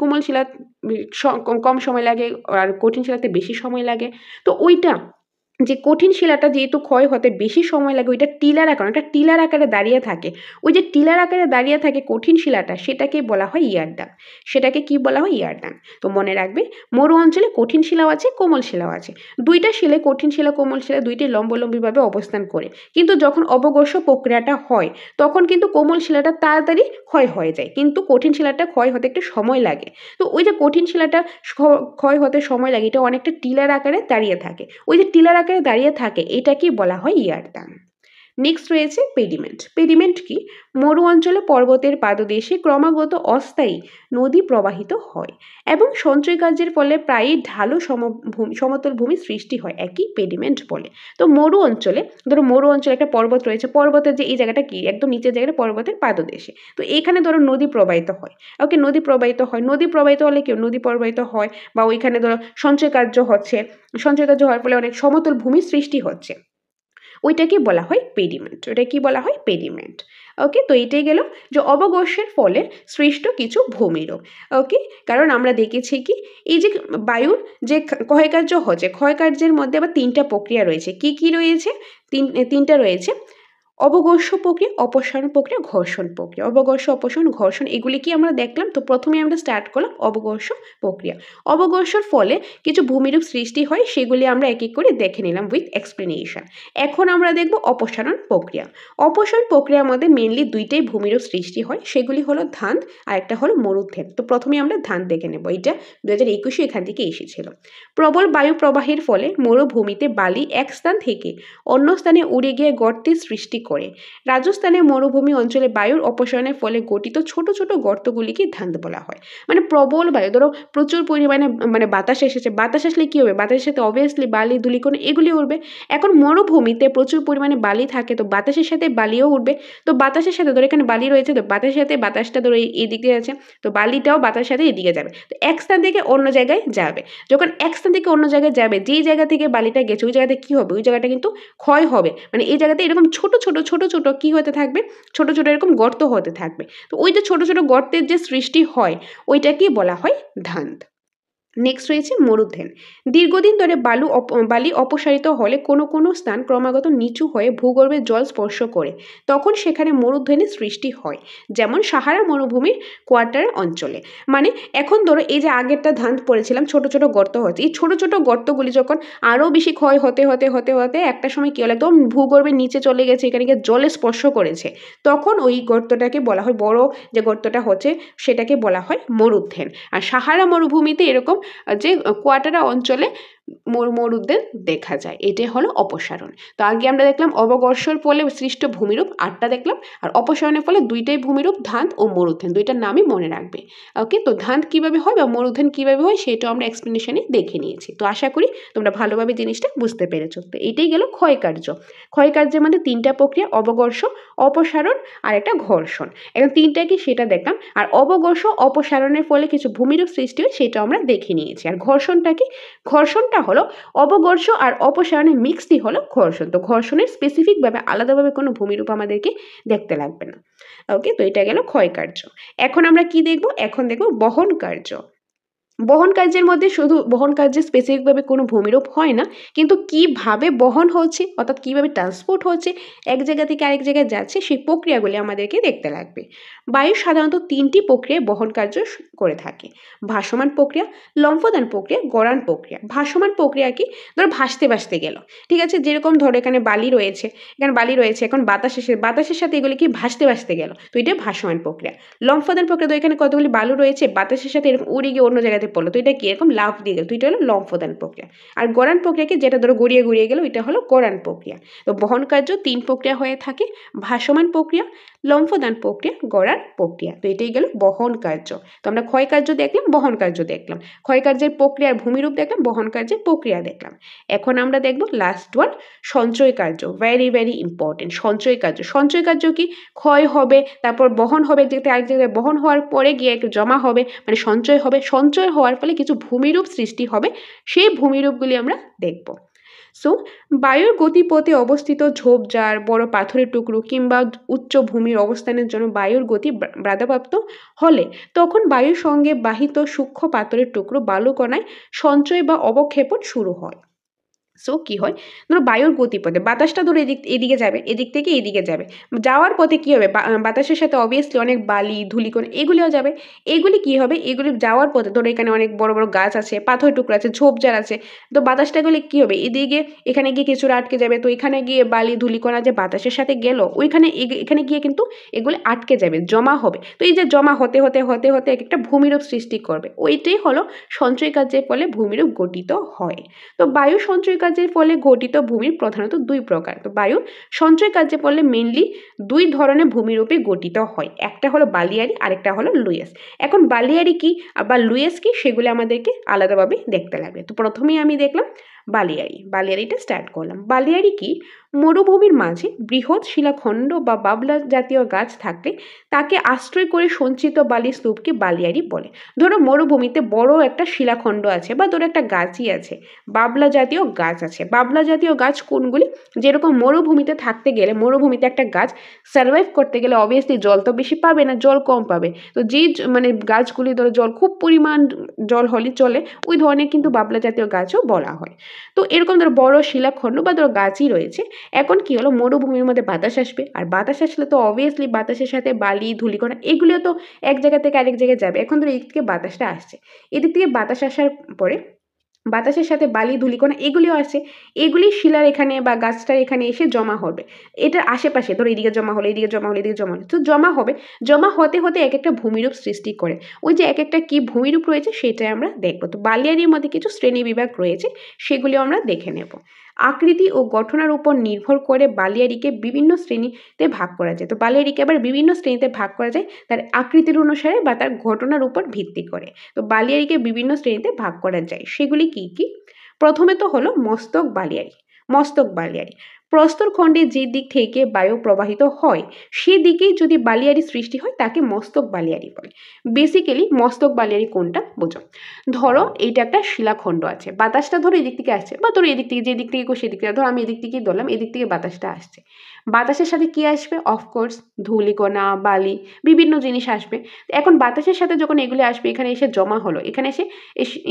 কম সময় লাগে আর কঠিন শিলাতে বেশি সময় লাগে। তো ওইটা যে কঠিন শিলাটা যেহেতু ক্ষয় হতে বেশি সময় লাগে, ওইটা টিলার আকার, একটা টিলার আকারে দাঁড়িয়ে থাকে, ওই যে টিলার আকারে দাঁড়িয়ে থাকে কঠিন শিলাটা, সেটাকে বলা হয় ইয়ারদাং। সেটাকে কি বলা হয়? ইয়ারদাং। তো মনে রাখবে মরু অঞ্চলে কঠিন শিলাও আছে কোমল শিলাও আছে, দুইটা শিলে কঠিন শিলা কোমল শিলা দুইটি লম্বালম্বিভাবে অবস্থান করে, কিন্তু যখন অবঘর্ষ প্রক্রিয়াটা হয় তখন কিন্তু কোমল শিলাটা তাড়াতাড়ি ক্ষয় হয়ে যায়, কিন্তু কঠিন শিলাটা ক্ষয় হতে একটু সময় লাগে। তো ওই যে কঠিন শিলাটা ক্ষয় হতে সময় লাগে, এটা অনেকটা টিলার আকারে দাঁড়িয়ে থাকে, ওই যে টিলার আকারে দাঁড়িয়ে থাকে এটাকেই বলা হয় ইয়ারদাং। নেক্সট রয়েছে পেডিমেন্ট। পেডিমেন্ট কি? মরু অঞ্চলে পর্বতের পাদদেশে ক্রমাগত অস্থায়ী নদী প্রবাহিত হয় এবং সঞ্চয় কার্যের ফলে প্রায়ই ঢালু সমতল ভূমি সৃষ্টি হয়, একই পেডিমেন্ট বলে। তো মরু অঞ্চলে ধরো মরু অঞ্চলে একটা পর্বত রয়েছে, পর্বতের যে এই জায়গাটা কি একদম নিচের জায়গাটা পর্বতের পাদদেশে, তো এইখানে ধরো নদী প্রবাহিত হয়, ওকে, নদী প্রবাহিত হয়, নদী প্রবাহিত হলে কেউ নদী প্রবাহিত হয় বা ওইখানে ধরো সঞ্চয় কার্য হচ্ছে, সঞ্চয় কার্য হওয়ার ফলে অনেক সমতল ভূমি সৃষ্টি হচ্ছে, ওইটাকে বলা হয় পেডিমেন্ট। ওটা কি বলা হয়? পেডিমেন্ট। ওকে, তো এটাই গেল যে অবঘর্ষের ফলে সৃষ্ট কিছু ভূমিরূপ। ওকে, কারণ আমরা দেখেছি কি এই যে বায়ুর যে ক্ষয়কার্য হচ্ছে, ক্ষয়কার্যের মধ্যে আবার তিনটা প্রক্রিয়া রয়েছে। কি কি রয়েছে? তিনটা রয়েছে। অবঘর্ষ প্রক্রিয়া, অপসারণ প্রক্রিয়া, ঘর্ষণ প্রক্রিয়া। অবঘর্ষ, অপসারণ, ঘর্ষণ এগুলি কি আমরা দেখলাম। তো প্রথমে আমরা স্টার্ট করলাম অবঘর্ষ প্রক্রিয়া। অবঘর্ষর ফলে কিছু ভূমিরূপ সৃষ্টি হয়, সেগুলি আমরা এক এক করে দেখে নিলাম উইথ এক্সপ্লেনেশন। এখন আমরা দেখব অপসারণ প্রক্রিয়া। অপসারণ প্রক্রিয়ার মধ্যে মেনলি দুইটাই ভূমিরূপ সৃষ্টি হয়, সেগুলি হলো ধান আর একটা হলো মরুদ্ধেন। তো প্রথমে আমরা ধান দেখে নেব, এটা 2021 এখান থেকে এসেছিল। প্রবল বায়ু প্রবাহের ফলে মরুভূমিতে বালি এক স্থান থেকে অন্য স্থানে উড়ে গিয়ে গর্তের সৃষ্টি করে। রাজস্থানের মরুভূমি অঞ্চলে বায়ুর অপসারণের ফলে গঠিত ছোট ছোট গর্তগুলিকে ধান বলা হয়। মানে প্রবল বায়ু, ধরো প্রচুর পরিমাণে বাতাস এসেছে, বাতাস আসলে কি হবে, বাতাসের সাথে অবভিয়াসলি বালি ধূলিকণ এগুলি উঠবে। এখন মরুভূমিতে প্রচুর পরিমাণে বালি থাকে, তো বাতাসের সাথে বালিও উঠবে। তো বাতাসের সাথে ধরো এখানে বালি রয়েছে, তো বাতাসের সাথে বাতাসটা ধরো এদিকে আছে, তো বালিটাও বাতাসের সাথে এদিকে যাবে, তো এক স্থান থেকে অন্য জায়গায় যাবে। যখন এক স্থান থেকে অন্য জায়গায় যাবে, যেই জায়গা থেকে বালিটা গেছে ওই জায়গাতে কি হবে, ওই জায়গাটা কিন্তু ক্ষয় হবে। মানে এই জায়গাতে এরকম ছোট ছোট ছোট ছোট কি হতে থাকবে, ছোট ছোট এরকম গর্ত হতে থাকবে। তো ওই যে ছোট ছোট গর্তের যে সৃষ্টি হয় ওইটাকেই বলা হয় ধান। নেক্সট রয়েছে মরুদ্ধেন। দীর্ঘদিন ধরে বালি অপসারিত হলে কোনো কোনো স্থান ক্রমাগত নিচু হয়ে ভূগর্ভে জল স্পর্শ করে, তখন সেখানে মরুদ্ধেনের সৃষ্টি হয়, যেমন সাহারা মরুভূমির কোয়ার্টার অঞ্চলে। মানে এখন ধরো এই যে আগেরটা ধান পড়েছিলাম, ছোট ছোট গর্ত হচ্ছে, এই ছোট ছোট গর্তগুলি যখন আরও বেশি ক্ষয় হতে হতে হতে হতে একটা সময় কী হলো, একদম ভূগর্ভের নিচে চলে গেছে, এখানে গিয়ে জলে স্পর্শ করেছে, তখন ওই গর্তটাকে বলা হয়, বড় যে গর্তটা হচ্ছে সেটাকে বলা হয় মরুদ্ধেন। আর সাহারা মরুভূমিতে এরকম যে কোয়াটারা অঞ্চলে মরুদ্যান দেখা যায়, এটাই হলো অপসারণ। তো আগে আমরা দেখলাম অবঘর্ষর ফলে সৃষ্ট ভূমিরূপ 8টা দেখলাম, আর অপসারণের ফলে দুইটাই ভূমিরূপ, ধান ও মরুদ্যান, দুইটার নামই মনে রাখবে। ওকে, তো ধান কিভাবে হয় বা মরুদ্যান কিভাবে হয় সেটাও আমরা এক্সপ্লেনেশনে দেখে নিয়েছি। তো আশা করি তোমরা ভালোভাবে জিনিসটা বুঝতে পেরেছো। তো এইটাই গেল ক্ষয়কার্য। ক্ষয়কার্যের মধ্যে 3টা প্রক্রিয়া, অবঘর্ষ, অপসারণ আর একটা ঘর্ষণ। এখন 3টা কি সেটা দেখলাম। আর অবঘর্ষ অপসারণের ফলে কিছু ভূমিরূপ সৃষ্টি হয়, সেটা আমরা দেখে নিয়েছি। আর ঘর্ষণটা কি, ঘর্ষণটা হলো অবঘর্ষ আর অপসারণের মিক্সই হলো ঘর্ষণ। তো ঘর্ষণের স্পেসিফিকভাবে আলাদাভাবে কোনো ভূমিরূপ আমাদেরকে দেখতে লাগবে না। ওকে, তো এটা গেল ক্ষয়কার্য। এখন আমরা কি দেখব, এখন দেখব বহন কার্য। বহন কার্যের মধ্যে শুধু বহন কার্যে স্পেসিফিকভাবে কোনো ভূমিরূপ হয় না, কিন্তু কিভাবে বহন হচ্ছে অর্থাৎ কিভাবে ট্রান্সপোর্ট হচ্ছে, এক জায়গা থেকে আরেক জায়গায় যাচ্ছে, সেই প্রক্রিয়াগুলি আমাদেরকে দেখতে লাগবে। বায়ু সাধারণত 3টি প্রক্রিয়ায় বহন কার্য করে থাকে: ভাসমান প্রক্রিয়া, লম্ফদান প্রক্রিয়া, গড়ান প্রক্রিয়া। ভাসমান প্রক্রিয়া কি, ধরো ভাসতে ভাসতে গেল, ঠিক আছে, যেরকম ধরো এখানে বালি রয়েছে, এখানে বালি রয়েছে, এখন বাতাসের সাথে এগুলি কি ভাসতে ভাসতে গেল, তো এটা ভাসমান প্রক্রিয়া। লম্ফদান প্রক্রিয়া, তো এখানে কতগুলি বালু রয়েছে, বাতাসের সাথে এরকম উড়ে গিয়ে অন্য জায়গাতে পড়লো, তো এটা কি এরকম লাফ দিয়ে গেল, তো এটা হলো লম্ফদান প্রক্রিয়া। আর গড়ান প্রক্রিয়া কি, যেটা ধরো গড়িয়ে গড়িয়ে গেল, এটা হলো গড়ান প্রক্রিয়া। তো বহন কার্য 3 প্রক্রিয়া হয়ে থাকে: ভাসমান প্রক্রিয়া, লম্ফদান প্রক্রিয়া, গড়ান প্রক্রিয়া। তো এটাই গেল বহন কার্য। তো আমরা ক্ষয় কার্য দেখলাম, বহন কার্য দেখলাম, ক্ষয় কার্যের প্রক্রিয়ার ভূমিরূপ দেখলাম, বহন কার্যের প্রক্রিয়া দেখলাম। এখন আমরা দেখব লাস্ট ওয়ান, সঞ্চয় কার্য। ভেরি ভেরি ইম্পর্টেন্ট সঞ্চয় কার্য। সঞ্চয় কার্য কি, ক্ষয় হবে, তারপর বহন হবে, এক জায়গায় আরেক জায়গায় বহন হওয়ার পরে গিয়ে জমা হবে, মানে সঞ্চয় হবে। সঞ্চয় হওয়ার ফলে কিছু ভূমিরূপ সৃষ্টি হবে, সেই ভূমিরূপগুলি আমরা দেখব। সো বায়ুর গতিপথে অবস্থিত ঝোপঝাড়, বড় পাথরের টুকরো কিংবা উচ্চ ভূমির অবস্থানের জন্য বায়ুর গতি বাধাপ্রাপ্ত হলে তখন বায়ুর সঙ্গে বাহিত সূক্ষ্ম পাথরের টুকরো বালুকণায় সঞ্চয় বা অবক্ষেপণ শুরু হয়। সো কি হয়, ধরো বায়ুর গতিপথে বাতাসটা ধরো এদিকে যাবে, এদিক থেকে এদিকে যাবে, যাওয়ার পথে কি হবে, বাতাসের সাথে অবভিয়াসলি অনেক বালি ধূলিকণ এগুলিও যাবে। এগুলি কি হবে, এগুলি যাওয়ার পথে ধরো এখানে অনেক বড় বড় গাছ আছে, পাথর টুকরো আছে, ঝোপঝাড় আছে, তো বাতাসটা গেলে কি হবে, এদিকে এখানে গিয়ে কিছুটা আটকে যাবে, তো এখানে গিয়ে বালি ধূলিকণা যে বাতাসের সাথে গেল ওইখানে এখানে গিয়ে কিন্তু এগুলি আটকে যাবে, জমা হবে। তো এই যে জমা হতে হতে হতে হতে এক একটা ভূমিরূপ সৃষ্টি করবে, ওইটাই হলো সঞ্চয় কার্যের ফলে ভূমিরূপ গঠিত হয়। তো বায়ু সঞ্চয় কার্যের ফলে গঠিত ভূমির প্রধানত 2 প্রকার। তো বায়ু সঞ্চয় কার্যের ফলে মেইনলি 2 ধরনের ভূমিরূপে গঠিত হয়, একটা হলো বালিয়াড়ি, আরেকটা হলো লুয়েস। এখন বালিয়াড়ি কি বা লুয়েস কি সেগুলো আমাদেরকে আলাদাভাবে দেখতে লাগবে। তো প্রথমেই আমি দেখলাম বালিয়াড়িটা স্টার্ট করলাম। বালিয়াড়ি কি, মরুভূমির মাঝে বৃহৎ শিলাখণ্ড বা বাবলা জাতীয় গাছ থাকলে তাকে আশ্রয় করে সঞ্চিত বালি স্তূপকে বালিয়াড়ি বলে। ধরো মরুভূমিতে বড় একটা শিলাখণ্ড আছে বা ধরো একটা গাছই আছে, বাবলা জাতীয় গাছ আছে। বাবলা জাতীয় গাছ কোনগুলি, যেরকম মরুভূমিতে থাকতে গেলে, মরুভূমিতে একটা গাছ সার্ভাইভ করতে গেলে অবভিয়াসলি জল তো বেশি পাবে না, জল কম পাবে, তো যেই গাছগুলি ধরো জল খুব পরিমাণ জল হলে চলে, ওই ধরনের কিন্তু বাবলা জাতীয় গাছও বলা হয়। তো এরকম ধরো বড় শিলাখণ্ড বা ধরো গাছই রয়েছে, এখন কি হলো, মরুভূমির মধ্যে বাতাস আসবে, আর বাতাস আসলে তো অবভিয়াসলি বাতাসের সাথে বালি ধূলিকণা এগুলিও তো এক জায়গা থেকে আরেক জায়গায় যাবে। এখন ধরো এদিক থেকে বাতাসটা আসছে, এদিক থেকে বাতাস আসার পরে বাতাসের সাথে বালি ধূলিকণা এগুলিও আসে, এগুলি শিলার এখানে বা গাছটার এখানে এসে জমা হবে। এটার আশেপাশে ধরো এদিকে জমা হলো, এদিকে জমা হলো, এদিকে জমা হলো, তো জমা হবে, জমা হতে হতে এক একটা ভূমিরূপ সৃষ্টি করে। ওই যে এক একটা কি ভূমিরূপ রয়েছে সেটাই আমরা দেখবো। তো বালিয়াড়ির মধ্যে কিছু শ্রেণী বিভাগ রয়েছে, সেগুলি আমরা দেখে নেব। আকৃতি ও গঠনের উপর নির্ভর করে বালিয়াড়িকে বিভিন্ন শ্রেণীতে ভাগ করা যায়। তো বালিয়াড়িকে আবার বিভিন্ন শ্রেণীতে ভাগ করা যায় তার আকৃতির অনুসারে বা তার ঘটনার উপর ভিত্তি করে। তো বালিয়াড়িকে বিভিন্ন শ্রেণীতে ভাগ করা যায়, সেগুলি কি কি? প্রথমে তো হলো মস্তক বালিয়াড়ি। মস্তক বালিয়াড়ি প্রস্তরখণ্ডে যে দিক থেকে বায়ু প্রবাহিত হয় সেদিকেই যদি বালিয়াড়ি সৃষ্টি হয় তাকে মস্তক বালিয়াড়ি বলে। বেসিক্যালি মস্তক বালিয়াড়ি কোনটা বোঝো। ধরো এইটা একটা শিলাখণ্ড আছে, বাতাসটা ধরো এদিক থেকে আসছে, বা ধরো এদিক থেকে, যে দিক থেকে সেদিক থেকে, ধরো আমি এদিক থেকেই ধরলাম, এদিক থেকে বাতাসটা আসছে। বাতাসের সাথে কি আসবে? অফকোর্স ধূলিকণা, বালি, বিভিন্ন জিনিস আসবে। এখন বাতাসের সাথে যখন এগুলি আসবে, এখানে এসে জমা হলো, এখানে এসে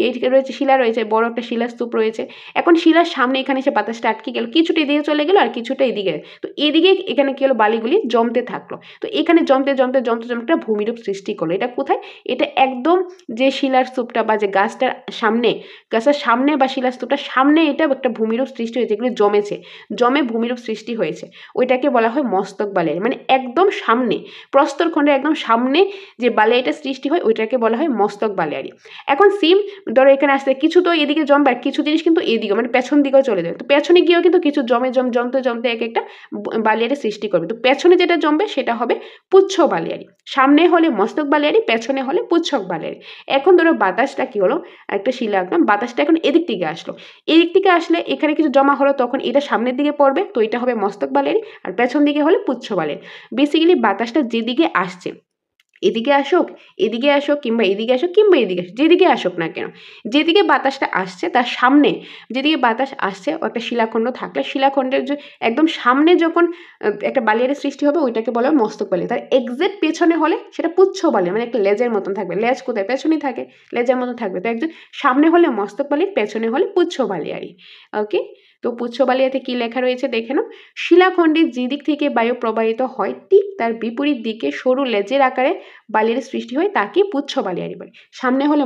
এইদিকে রয়েছে শিলা, রয়েছে বড় একটা শিলাস্তূপ রয়েছে। এখন শিলার সামনে এখানে এসে বাতাসটা আটকে গেল, কিছুটা এদিকে চলে গেল আর কিছুটা এদিকে। তো এদিকে এখানে কি হলো, বালিগুলি জমতে থাকলো। তো এখানে জমতে জমতে জমতে জমতে একটা ভূমিরূপ সৃষ্টি করলো। এটা কোথায়? এটা একদম যে শিলার স্তূপটা বা যে গাছটার সামনে, গাছের সামনে বা শিলাস্তূপটার সামনে এটা একটা ভূমিরূপ সৃষ্টি হয়েছে, এগুলো জমেছে, জমে ভূমিরূপ সৃষ্টি হয়েছে। ওইটাকে বলা হয় মস্তক বালিয়াড়ি। মানে একদম সামনে, প্রস্তরখণ্ডের একদম সামনে যে বালিয়াড়িটা সৃষ্টি হয় ওইটাকে বলা হয় মস্তক বালিয়াড়ি। এখন সিম ধরো এখানে আসতে কিছু তো এদিকে জমবে, আর কিছু জিনিস কিন্তু এদিকে মানে পেছন দিকেও চলে যাবে। তো পেছনে গিয়েও কিন্তু কিছু জমতে জমতে এক একটা বালিয়াড়ি সৃষ্টি করবে। তো পেছনে যেটা জমবে সেটা হবে পুচ্ছ বালিয়াড়ি। সামনে হলে মস্তক বালিয়াড়ি, পেছনে হলে পুচ্ছক বালিয়াড়ি। এখন ধরো বাতাসটা কি হলো, একটা শিলা আঁকলাম, বাতাসটা এখন এদিক থেকে আসলো, এদিক থেকে আসলে এখানে কিছু জমা হলো, তখন এটা সামনের দিকে পড়বে, তো এটা হবে মস্তক বালিয়াড়ি, আর পেছন দিকে হলে পুচ্ছ বালিয়াড়ি। বেসিক্যালি বাতাসটা যেদিকে আসছে, এদিকে আসুক, এদিকে আসুক, কিংবা এদিকে আসুক, কিংবা এদিকে আসুক, যেদিকে আসুক না কেন, যেদিকে বাতাসটা আসছে তার সামনে, যেদিকে বাতাস আসছে একটা শিলাখণ্ড থাকলে শিলাখণ্ডের যে একদম সামনে যখন একটা বালিয়াড়ির সৃষ্টি হবে ওইটাকে বলা হয় মস্তক বালিয়াড়ি। তার এক্সাক্ট পেছনে হলে সেটা পুচ্ছ বালিয়াড়ি, মানে একটা লেজের মতন থাকবে। লেজ কোথায়? পেছনেই থাকে, লেজের মতন থাকবে। তো একদম সামনে হলে মস্তক বালিয়াড়ি, পেছনে হলে পুচ্ছ বালিয়াড়ি। ওকে, তো পুচ্ছ বালিয়াতে কি লেখা রয়েছে দেখে নাও। শিলাখণ্ডের যে দিক থেকে বায়ু প্রবাহিত হয় ঠিক তার বিপরীত দিকে সরু লেজের আকারে বালিয়াড়ি সৃষ্টি হয়, তাকে পুচ্ছ বালিয়াড়ি বলে। সামনে হলে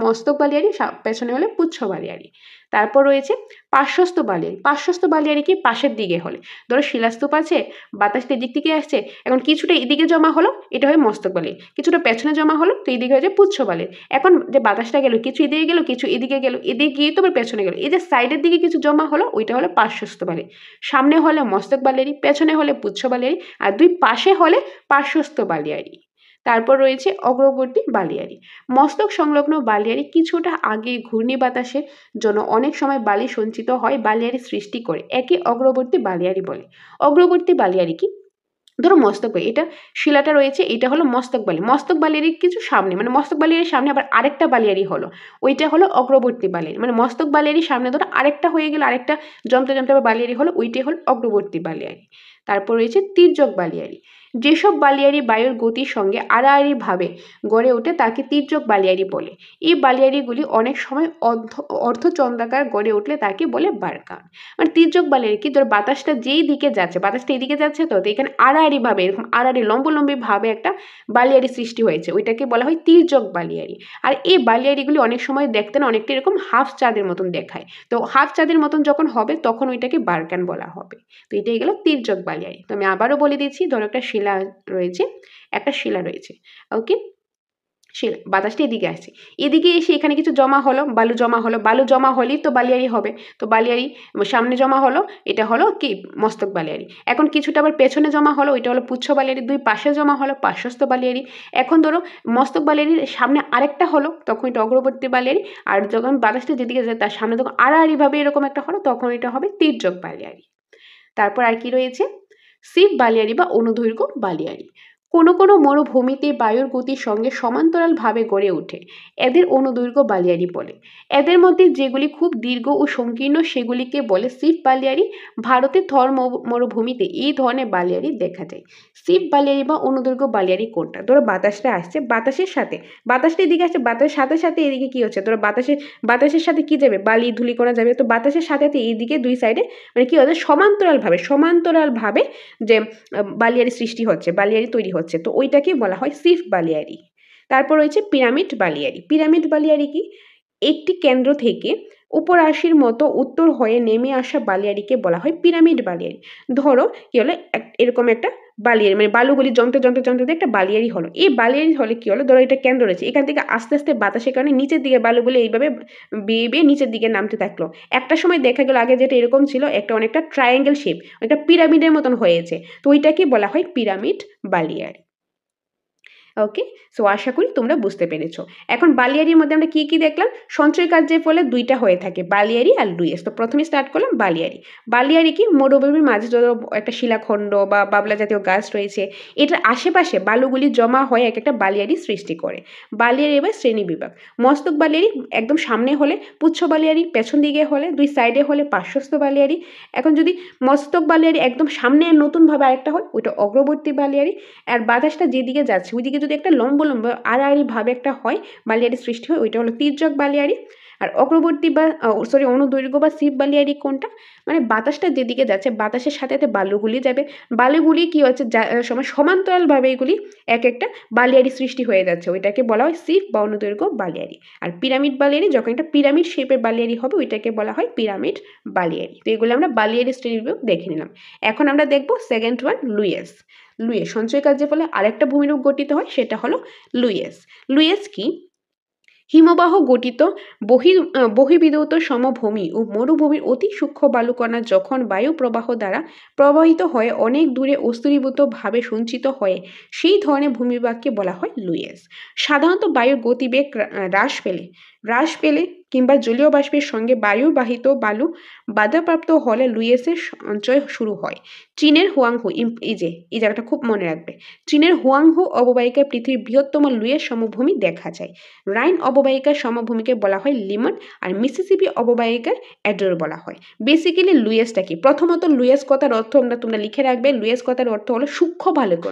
মস্তক বালিয়াড়ি, পেছনে হলে পুচ্ছ বালিয়াড়ি। তারপর রয়েছে পার্শ্বস্থ বালিয়াড়ি। পার্শ্বস্থ বালিয়াড়ি কি? পাশের দিকে হলে, ধরো শিলাস্তূপ আছে, বাতাসটা এদিক থেকে আসছে, এখন কিছুটা এদিকে জমা হলো, এটা হয় মস্তক বালিয়াড়ি, কিছুটা পেছনে জমা হলো, তো এদিকে হয়ে যায় পুচ্ছ বালিয়াড়ি। এখন যে বাতাসটা গেল, কিছু এদিকে গেল, কিছু এদিকে গেল, এদিকে গিয়ে তো আবার পেছনে গেল, এই যে সাইডের দিকে কিছু জমা হলো ওইটা হলো পার্শ্বস্থ বালিয়াড়ি। সামনে হলে মস্তক বালিয়াড়ি, পেছনে হলে পুচ্ছ বালিয়াড়ি, আর দুই পাশে হলে পার্শ্বস্থ বালিয়াড়ি। তারপর রয়েছে অগ্রবর্তী বালিয়াড়ি। মস্তক সংলগ্ন বালিয়াড়ি কিছুটা আগে ঘূর্ণি বাতাসের জন্য অনেক সময় বালি সঞ্চিত হয়, বালিয়াড়ি সৃষ্টি করে, একে অগ্রবর্তী বালিয়াড়ি বলে। অগ্রবর্তী বালিয়াড়ি কি? ধরো মস্তক বালি, এটা শিলাটা রয়েছে, এটা হলো মস্তক বালি। মস্তক বালিয়াড়ির কিছু সামনে, মানে মস্তক বালিয়াড়ির সামনে আবার আরেকটা বালিয়াড়ি হলো, ওইটা হলো অগ্রবর্তী বালিয়াড়ি। মানে মস্তক বালিয়াড়ির সামনে ধরো আরেকটা হয়ে গেল, আরেকটা জমতে জমতে আবার বালিয়াড়ি হলো, ওইটাই হলো অগ্রবর্তী বালিয়াড়ি। তারপর রয়েছে তির্যক বালিয়াড়ি। যেসব বালিয়াড়ি বায়ুর গতির সঙ্গে আড়াআড়ি ভাবে গড়ে ওঠে তাকে তির্যক বালিয়াড়ি বলে। এই বালিয়াড়িগুলি অনেক সময় অর্ধচন্দ্রাকার গড়ে উঠলে তাকে বলে বার্কান। মানে তির্যক বালিয়াড়ি কি? ধর বাতাসটা যেই দিকে যাচ্ছে, বাতাসটা এদিকে যাচ্ছে, তো এখানে আড়াআড়ি ভাবে, এরকম আড়াআড়ি লম্বলম্বী ভাবে একটা বালিয়াড়ি সৃষ্টি হয়েছে, ওইটাকে বলা হয় তির্যক বালিয়াড়ি। আর এই বালিয়াড়িগুলি অনেক সময় দেখতে না অনেকটা এরকম হাফ চাঁদের মতন দেখায়, তো হাফ চাঁদের মতন যখন হবে তখন ওইটাকে বার্কান বলা হবে। তো এটাই গেল তির্যক বালিয়াড়ি। তো আমি আবারও বলে দিচ্ছি, ধরো একটা শিলা রয়েছে, একটা শিলা রয়েছে, ওকে, শিলা, বাতাসটা এদিকে আসছে, এদিকে এসে এখানে কিছু জমা হলো, বালু জমা হলো, বালু জমা হলেই তো বালিয়াড়ি হবে। তো বালিয়াড়ি সামনে জমা হলো, এটা হলো কি? মস্তক বালিয়াড়ি। এখন কিছুটা আবার পেছনে জমা হলো, এটা হলো পুচ্ছ বালিয়াড়ি। দুই পাশে জমা হলো, পার্শ্বস্থ বালিয়াড়ি। এখন ধরো মস্তক বালিয়াড়ির সামনে আরেকটা হলো, তখন এটা অগ্রবর্তী বালিয়াড়ি। আর যখন বাতাসটা যেদিকে যায় তার সামনে তখন আড়াআড়ি ভাবে এরকম একটা হলো, তখন এটা হবে তির্যক বালিয়াড়ি। তারপর আর কি রয়েছে? শিব বালিয়াড়ি বা অনুদৈর্ঘ্য বালিয়াড়ি। কোনো কোনো মরুভূমিতে বায়ুর গতির সঙ্গে সমান্তরালভাবে গড়ে ওঠে, এদের অনুদৈর্ঘ্য বালিয়াড়ি বলে। এদের মধ্যে যেগুলি খুব দীর্ঘ ও সংকীর্ণ সেগুলিকে বলে সিপ বালিয়াড়ি। ভারতের থর মরুভূমিতে এই ধরনের বালিয়াড়ি দেখা যায়। সিপ বালিয়াড়ি বা অনুদৈর্ঘ্য বালিয়াড়ি কোনটা? ধরো বাতাসটা আসছে, বাতাসটা এদিকে আসছে, বাতাসের সাথে সাথে এদিকে কি হচ্ছে, ধরো বাতাসের সাথে কি যাবে, বালি ধূলিকণা যাবে, তো বাতাসের সাথে সাথে এইদিকে দুই সাইডে মানে কি হচ্ছে, সমান্তরালভাবে যে বালিয়াড়ি সৃষ্টি হচ্ছে, বালিয়াড়ি তৈরি হচ্ছে, তো ওইটাকে বলা হয় সিফ বালিয়াড়ি। তারপর রয়েছে পিরামিড বালিয়াড়ি। পিরামিড বালিয়াড়ি কি? একটি কেন্দ্র থেকে উপরাশির মতো উত্তর হয়ে নেমে আসা বালিয়াড়িকে বলা হয় পিরামিড বালিয়াড়ি। ধরো কি হলো, এরকম একটা বালিয়াড়ি মানে বালুগুলি জমতে একটা বালিয়াড়ি হলো। এই বালিয়াড়ি হলে কি হলো, ধরো এটা কেন্দ্র রয়েছে, এখান থেকে আস্তে আস্তে বাতাসের কারণে নিচের দিকে বালুগুলি এইভাবে বেয়ে বেয়ে নিচের দিকে নামতে থাকলো। একটা সময় দেখা গেল আগে যেটা এরকম ছিল, একটা অনেকটা ট্রায়াঙ্গেল শেপ, একটা পিরামিডের মতন হয়েছে, তো ওইটাকে বলা হয় পিরামিড বালিয়াড়ি। ওকে, সো আশা করি তোমরা বুঝতে পেরেছো। এখন বালিয়াড়ির মধ্যে আমরা কি কি দেখলাম? সঞ্চয় কার্যের ফলে দুইটা হয়ে থাকে, বালিয়াড়ি আর লুইস। তো প্রথমে স্টার্ট করলাম বালিয়াড়ি। বালিয়াড়ি কি? মরুভূমির মাঝে যত একটা শিলাখণ্ড বা বাবলা জাতীয় গাছ রয়েছে, এটার আশেপাশে বালুগুলি জমা হয়ে এক একটা বালিয়াড়ি সৃষ্টি করে। বালিয়াড়ি এবার শ্রেণী বিভাগ। মস্তক বালিয়াড়ি একদম সামনে হলে পুচ্ছ বালিয়াড়ি, পেছন দিকে হলে, দুই সাইডে হলে পার্শ্বস্থ বালিয়াড়ি। এখন যদি মস্তক বালিয়াড়ি একদম সামনে নতুনভাবে আরেকটা হয়, ওইটা অগ্রবর্তী বালিয়াড়ি। আর বাতাসটা যেদিকে যাচ্ছে ওইদিকে যদি একটা লম্ব আড়াআড়ি ভাবে একটা হয়, বালিয়াড়ি সৃষ্টি হয়, ওইটা হলো তির্যক বালিয়াড়ি। আর অগ্রবর্তী বা অনুদৈর্ঘ্য বা সিপ বালিয়াড়ি কোনটা? মানে বাতাসটা যেদিকে যাচ্ছে বাতাসের সাথে সাথে বালুগুলি যাবে, বালুগুলি কি হচ্ছে সময় সমান্তরালভাবে এগুলি এক একটা বালিয়াড়ি সৃষ্টি হয়ে যাচ্ছে, ওইটাকে বলা হয় সিপ বা অনুদৈর্ঘ্য বালিয়াড়ি। আর পিরামিড বালিয়াড়ি যখন একটা পিরামিড শেপের বালিয়াড়ি হবে, ওইটাকে বলা হয় পিরামিড বালিয়াড়ি। তো এগুলো আমরা বালিয়াড়ি শ্রেণী দেখে নিলাম। এখন আমরা দেখবো সেকেন্ড ওয়ান, লুইস। লুইস সঞ্চয় কার্যের ফলে আরেকটা ভূমিরূপ গঠিত হয়, সেটা হলো লুইস। লুইস কি? হিমবাহ গঠিত বহির্বিধৌত সমভূমি ও মরুভূমির অতি সূক্ষ্ম বালুকণা যখন বায়ু প্রবাহ দ্বারা প্রবাহিত হয়ে অনেক দূরে অস্তরীভূতভাবে সঞ্চিত হয়ে সেই ধরনের ভূমিভাগকে বলা হয় লুইস। সাধারণত বায়ুর গতিবেগ হ্রাস পেলে কিংবা জলীয় বাষ্পের সঙ্গে বায়ুর বাহিত বালু বাধাপ্রাপ্ত হলে লুইসের সঞ্চয় শুরু হয়। চীনের হুয়াংহু, এই জায়গাটা খুব মনে রাখবে, চীনের হুয়াংহু অববাহিকায় পৃথিবীর বৃহত্তম লুইস সমভূমি দেখা যায়। রাইন অববাহিকার সমভূমিকে বলা হয় লিমন, আর মিসিসিপি অববাহিকার অ্যাডোর বলা হয়। বেসিক্যালি লুইসটা কি? প্রথমত লুইস কথার অর্থ তোমরা লিখে রাখবে। লুইস কথার অর্থ হলো সূক্ষ্ম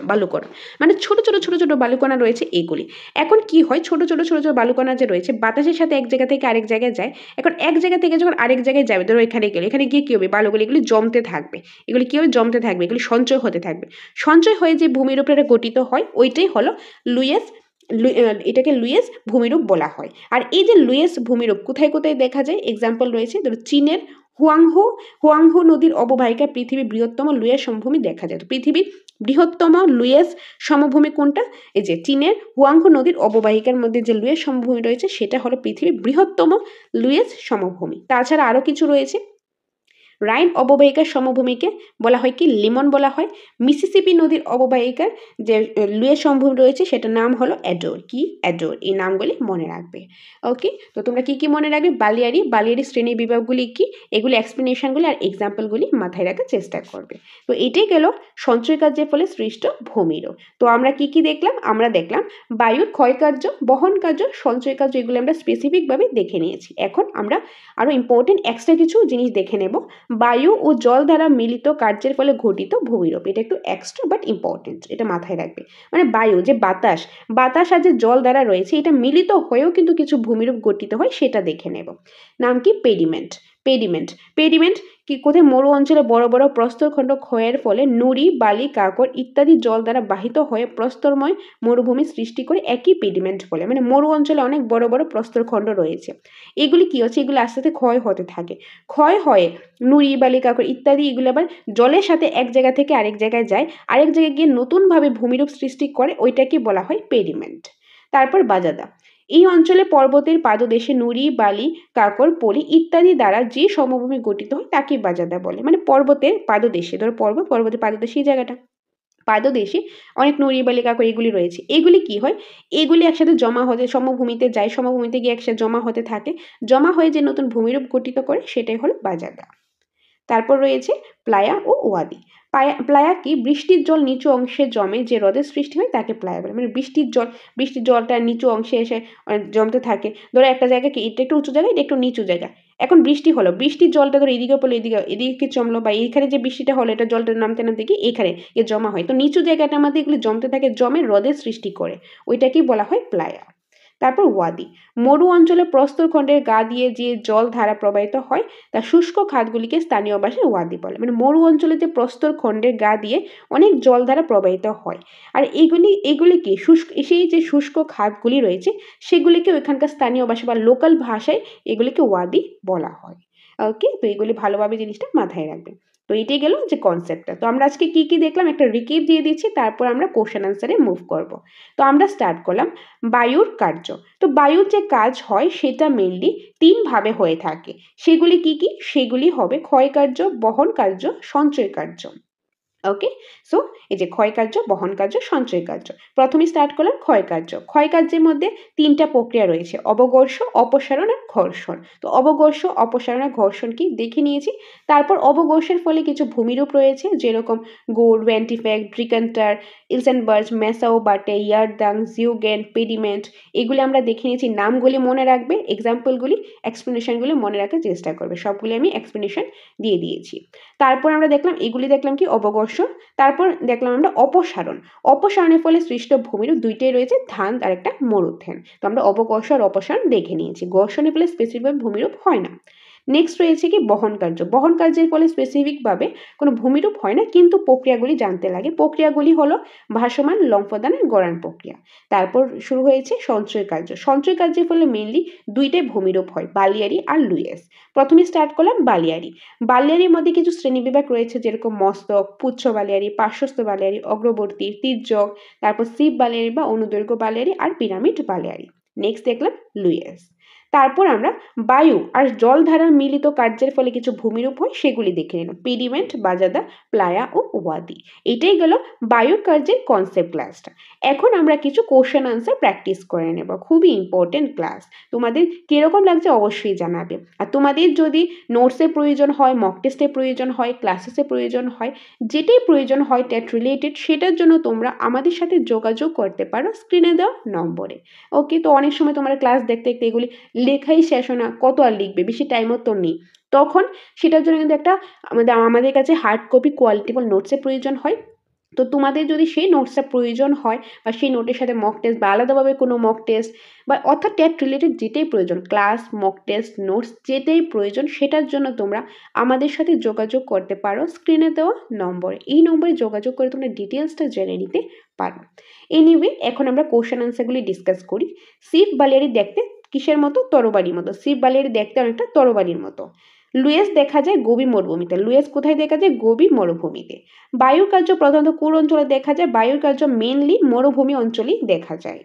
বালুকণা, মানে ছোট ছোট বালুকণা রয়েছে এগুলি। এখন কি হয়, ছোট ছোট বালুকণা যে রয়েছে বাতাসের সাথে এক জায়গা থেকে আরেক জায়গায় যায়। এখন এক জায়গা থেকে যখন আরেক জায়গায় যাবে, ধরো এখানে গিয়ে কি হবে, বালুগুলি এগুলি জমতে থাকবে, এগুলি সঞ্চয় হতে থাকবে। সঞ্চয় হয়ে যে ভূমির উপরে গঠিত হয়, ওইটাই হলো লুইস। এটাকে লুইস ভূমিরূপ বলা হয়। আর এই যে লুইস ভূমিরূপ কোথায় কোথায় দেখা যায়, এক্সাম্পল রয়েছে, ধরো চীনের হুয়াংহো নদীর অববাহিকায় পৃথিবীর বৃহত্তম লুইস সমভূমি দেখা যায়। তো পৃথিবীর বৃহত্তম লুইস সমভূমি কোনটা? এই যে চীনের হুয়াংহো নদীর অববাহিকার মধ্যে যে লুইস সমভূমি রয়েছে, সেটা হলো পৃথিবীর বৃহত্তম লুইস সমভূমি। তাছাড়া আরো কিছু রয়েছে। রাইন অববাহিকার সমভূমিকে বলা হয় কি? লিমন বলা হয়। মিসিসিপি নদীর অববাহিকার যে লুইস সমভূমি রয়েছে, সেটার নাম হলো অ্যাডোর। কি? অ্যাডোর। এই নামগুলি মনে রাখবে। ওকে, তো তোমরা কি কি মনে রাখবে? বালিয়াড়ি শ্রেণী বিভাগগুলি কি, এগুলি এক্সপ্লেনেশনগুলি আর এক্সাম্পলগুলি মাথায় রাখার চেষ্টা করবে। তো এটাই গেল সঞ্চয় কার্যের ফলে সৃষ্ট ভূমিরূপ। তো আমরা কি কি দেখলাম? আমরা দেখলাম বায়ুর ক্ষয়কার্য, বহন কার্য, সঞ্চয় কার্য, এগুলো আমরা স্পেসিফিকভাবে দেখে নিয়েছি। এখন আমরা আরো ইম্পর্টেন্ট এক্সট্রা কিছু জিনিস দেখে নেব। বায়ু ও জল দ্বারা মিলিত কার্যের ফলে ঘটিত ভূমিরূপ, এটা একটু এক্সট্রা বাট ইম্পর্টেন্ট, এটা মাথায় রাখবে। মানে বায়ু যে বাতাস আর যে জল দ্বারা রয়েছে, এটা মিলিত হয়েও কিন্তু কিছু ভূমিরূপ গঠিত হয়, সেটা দেখে নেব। নাম কি? পেডিমেন্ট কি? কোথায় মরু অঞ্চলে বড় বড় প্রস্তরখণ্ড ক্ষয়ের ফলে নুড়ি, বালি, কাঁকর ইত্যাদি জল দ্বারা বাহিত হয়ে প্রস্তরময় মরুভূমি সৃষ্টি করে, একই পেডিমেন্ট বলে। মানে মরু অঞ্চলে অনেক বড় বড় প্রস্তরখণ্ড রয়েছে, এগুলি কি হচ্ছে, এগুলি আস্তে আস্তে ক্ষয় হতে থাকে। ক্ষয় হয়ে নুড়ি, বালি, কাঁকর ইত্যাদি এগুলো আবার জলের সাথে এক জায়গা থেকে আরেক জায়গায় যায়, আরেক জায়গায় গিয়ে নতুনভাবে ভূমিরূপ সৃষ্টি করে, ওইটাকে বলা হয় পেডিমেন্ট। তারপর বাজাদা। এই অঞ্চলে পর্বতের পাদদেশে নুড়ি, বালি, কাঁকর, পলি ইত্যাদি দ্বারা যে সমভূমি গঠিত হয়, তাকে বাজাদা বলে। মানে পর্বতের পাদদেশে, ধরো পর্বতের পাদদেশে এই জায়গাটা, পাদদেশে অনেক নুড়ি, বালি, কাঁকর এগুলি রয়েছে। এগুলি কি হয়, এগুলি একসাথে জমা হতে সমভূমিতে যায়, সমভূমিতে গিয়ে একসাথে জমা হতে থাকে, জমা হয়ে যে নতুন ভূমিরূপ গঠিত করে, সেটাই হলো বাজাদা। তারপর রয়েছে প্লায়া ও ওয়াদি। প্লায়া কি? বৃষ্টির জল নিচু অংশে জমে যে হ্রদের সৃষ্টি হয় তাকে প্লায়া বলে। মানে বৃষ্টির জলটা নিচু অংশে এসে জমতে থাকে। ধরো একটা জায়গা কি, এটা একটু উঁচু জায়গা, এটা একটু নিচু জায়গা। এখন বৃষ্টি হলো, বৃষ্টির জলটা ধরো এদিকে পড়লো, এদিকে জমলো, বা এইখানে যে বৃষ্টিটা হলো এটা জলটা নামতে নামতে কি এখানে জমা হয়। তো নিচু জায়গাটার মধ্যে এগুলি জমতে থাকে, জমে হ্রদের সৃষ্টি করে, ওইটাকেই বলা হয় প্লায়া। তারপর ওয়াদি, মরু অঞ্চলে প্রস্তরখণ্ডের গা দিয়ে যে জল ধারা প্রবাহিত হয় তা শুষ্ক খাতগুলিকে স্থানীয় ভাষায় ওয়াদি বলে। মানে মরু অঞ্চলে যে প্রস্তরখণ্ডের গা দিয়ে অনেক জল ধারা প্রবাহিত হয়, আর এগুলি কি শুষ্ক, সেই যে শুষ্ক খাতগুলি রয়েছে সেগুলিকে ওইখানকার স্থানীয় ভাষা বা লোকাল ভাষায় এগুলিকে ওয়াদি বলা হয়। ওকে, তো এগুলি ভালোভাবে জিনিসটা মাথায় রাখবেন। তো এটাই গেল যে কনসেপ্টটা। তো আমরা আজকে কি কি দেখলাম একটা রিকেপ দিয়ে দিচ্ছি, তারপর আমরা কোশ্চেন আনসারে মুভ করব। তো আমরা স্টার্ট করলাম বায়ুর কার্য। তো বায়ুর যে কাজ হয় সেটা মেইনলি তিন ভাবে হয়ে থাকে। সেগুলি কি কি? সেগুলি হবে ক্ষয় কার্য, বহন কার্য, সঞ্চয় কার্য। ওকে, সো এই যে ক্ষয় কার্য, বহন কার্য, সঞ্চয় কার্য। প্রথমে স্টার্ট করলাম ক্ষয় কার্য। ক্ষয় কার্যের মধ্যে তিনটা প্রক্রিয়া রয়েছে, অবঘর্ষ, অপসারণ আর ঘর্ষণ। তো অবঘর্ষ, অপসারণ আর ঘর্ষণ কি দেখে নিয়েছি। তারপর অবঘর্ষের ফলে কিছু ভূমিরূপ রয়েছে, যেরকম গোর, ভ্যান্টিফ্যাক্ট, ব্রিকান্টার, ইলসেনবার্গ, মেসাও বাটে, ইয়ারদাং, জিউগেন, পেডিমেন্ট, এগুলি আমরা দেখে নিয়েছি। নামগুলি মনে রাখবে, এক্সাম্পলগুলি, এক্সপ্লেনেশনগুলি মনে রাখার চেষ্টা করবে। সবগুলি আমি এক্সপ্লেনেশন দিয়ে দিয়েছি। তারপর আমরা দেখলাম, এগুলি দেখলাম কি অবঘর্ষ। তারপর দেখলাম আমরা অপসারণ। অপসারণের ফলে সৃষ্ট ভূমিরূপ দুইটাই রয়েছে, ধান আর একটা মরুধ্যান। তো আমরা অবঘর্ষ আর অপসারণ দেখে নিয়েছি। ঘর্ষণের ফলে স্পেসিফিক ভূমিরূপ হয় না। নেক্সট রয়েছে কি বহন কার্য। বহন কার্যের ফলে স্পেসিফিকভাবে কোনো ভূমিরূপ হয় না, কিন্তু প্রক্রিয়াগুলি জানতে লাগে। প্রক্রিয়াগুলি হলো ভাসমান, লম্ফদান আর গড়ান প্রক্রিয়া। তারপর শুরু হয়েছে সঞ্চয় কার্য। সঞ্চয় কার্যের ফলে মেইনলি দুইটাই ভূমিরূপ হয়, বালিয়ারি আর লুইস। প্রথমে স্টার্ট করলাম বালিয়ারি। বালিয়ারির মধ্যে কিছু শ্রেণীবিভাগ রয়েছে, যেরকম মস্তক, পুচ্ছ বালিয়ারি, পার্শ্বস্থ বালিয়ারি, অগ্রবর্তী, তির্যক, তারপর শিব বালিয়ারি বা অনুদৈর্ঘ্য বালিয়ারি আর পিরামিড বালিয়ারি। নেক্সট দেখলাম লুইস। তারপর আমরা বায়ু আর জল ধারার মিলিত কার্যের ফলে কিছু ভূমিরূপ হয়, সেগুলি দেখে নিলাম, পেডিমেন্ট, বাজাদা, প্লায়া ও ওয়াদি। এটাই গেল বায়ুর কার্যের কনসেপ্ট ক্লাসটা। এখন আমরা কিছু কোশ্চেন আনসার প্র্যাকটিস করে নেব, খুবই ইম্পর্টেন্ট ক্লাস। তোমাদের কিরকম লাগছে অবশ্যই জানাবে। আর তোমাদের যদি নোটসের প্রয়োজন হয়, মক টেস্টের প্রয়োজন হয়, ক্লাসেসের প্রয়োজন হয়, যেটাই প্রয়োজন হয় টেট রিলেটেড, সেটার জন্য তোমরা আমাদের সাথে যোগাযোগ করতে পারো স্ক্রিনে দেওয়া নম্বরে। ওকে, তো অনেক সময় তোমার ক্লাস দেখতে দেখতে এগুলি লেখাই শেষ হয় না, কত আর লিখবে, বেশি টাইমও তো নেই। তখন সেটার জন্য কিন্তু একটা আমাদের কাছে হার্ড কপি কোয়ালিটিফুল নোটসের প্রয়োজন হয়। তো তোমাদের যদি সেই নোটসটা প্রয়োজন হয়, বা সেই নোটের সাথে মক টেস্ট বা আলাদাভাবে কোনো মক টেস্ট, বা অর্থাৎ টেট রিলেটেড যেটাই প্রয়োজন, ক্লাস, মক টেস্ট, নোটস যেটাই প্রয়োজন, সেটার জন্য তোমরা আমাদের সাথে যোগাযোগ করতে পারো স্ক্রিনে দেওয়া নম্বরে। এই নম্বরে যোগাযোগ করে তোমরা ডিটেলসটা জেনে নিতে পারো। এনিওয়ে, এখন আমরা কোশ্চেন আনসারগুলি ডিসকাস করি। সিপ বালিয়ারি দেখতে কিসের মতো? তরবারির মতো। সিপ বালিয়ারি দেখতে অনেকটা তরবারির মতো। লুয়েস দেখা যায় গভীর মরুভূমিতে। লুয়েস কোথায় দেখা যায়? গভীর মরুভূমিতে। বায়ুর কার্য প্রধানত কোন অঞ্চলে দেখা যায়? বায়ুর কার্য মেইনলি মরুভূমি অঞ্চলেই দেখা যায়।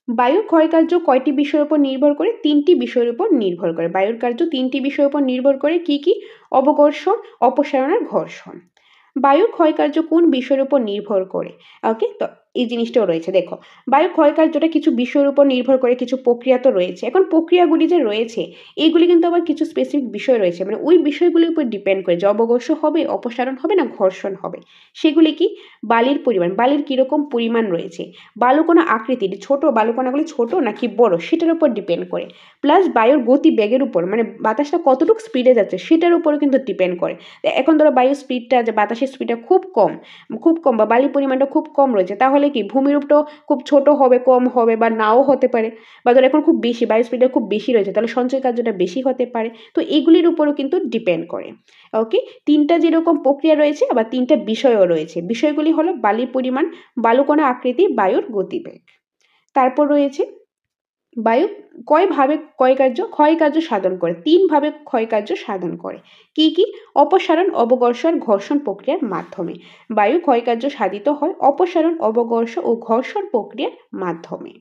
বায়ুর ক্ষয়কার্য কয়টি বিষয়ের উপর নির্ভর করে? তিনটি বিষয়ের উপর নির্ভর করে। বায়ুর কার্য তিনটি বিষয়ের উপর নির্ভর করে, কি কি? অবঘর্ষণ, অপসারণ আর ঘর্ষণ। বায়ুর ক্ষয়কার্য কোন বিষয়ের উপর নির্ভর করে? ওকে, তো এই জিনিসটাও রয়েছে। দেখো, বায়ু ক্ষয়কার্যটা কিছু বিষয়ের উপর নির্ভর করে, কিছু প্রক্রিয়া তো রয়েছে। এখন প্রক্রিয়াগুলি যে রয়েছে, এইগুলি কিন্তু আবার কিছু স্পেসিফিক বিষয় রয়েছে, মানে ওই বিষয়গুলির উপর ডিপেন্ড করে যে অবঘর্ষ হবে, অপসারণ হবে না ঘর্ষণ হবে। সেগুলি কি? বালির পরিমাণ, বালির কীরকম পরিমাণ রয়েছে, বালুকণা আকৃতি, ছোট বালুকণাগুলি ছোট নাকি বড়, সেটার উপর ডিপেন্ড করে। প্লাস বায়ুর গতি বেগের উপর, মানে বাতাসটা কতটুকু স্পিডে যাচ্ছে সেটার উপরও কিন্তু ডিপেন্ড করে। এখন ধরো বায়ুর স্পিডটা, যে বাতাসের স্পিডটা খুব কম বা বালির পরিমাণটা খুব কম রয়েছে, তাহলে কি ভূমিরূপটাও খুব ছোট হবে, কম হবে, বা নাও হতে পারে। বা ধরো এখন খুব বেশি, বায়ুর স্পিডটা খুব বেশি রয়েছে, তাহলে সঞ্চয় কার্যটা বেশি হতে পারে। তো এগুলির উপরও কিন্তু ডিপেন্ড করে। ওকে, তিনটা যেরকম প্রক্রিয়া রয়েছে, আবার তিনটা বিষয়ও রয়েছে। বিষয়গুলি হলো বালির পরিমাণ, বালুকণা আকৃতি, বায়ুর গতিবেগ। তারপর রয়েছে বায়ু কয়ভাবে ক্ষয়কার্য সাধন করে? তিনভাবে ক্ষয়কার্য সাধন করে। কি কি? অপসারণ, অবঘর্ষ আর ঘর্ষণ প্রক্রিয়ার মাধ্যমে বায়ু ক্ষয়কার্য সাধিত হয়, অপসারণ, অবঘর্ষ ও ঘর্ষণ প্রক্রিয়ার মাধ্যমে।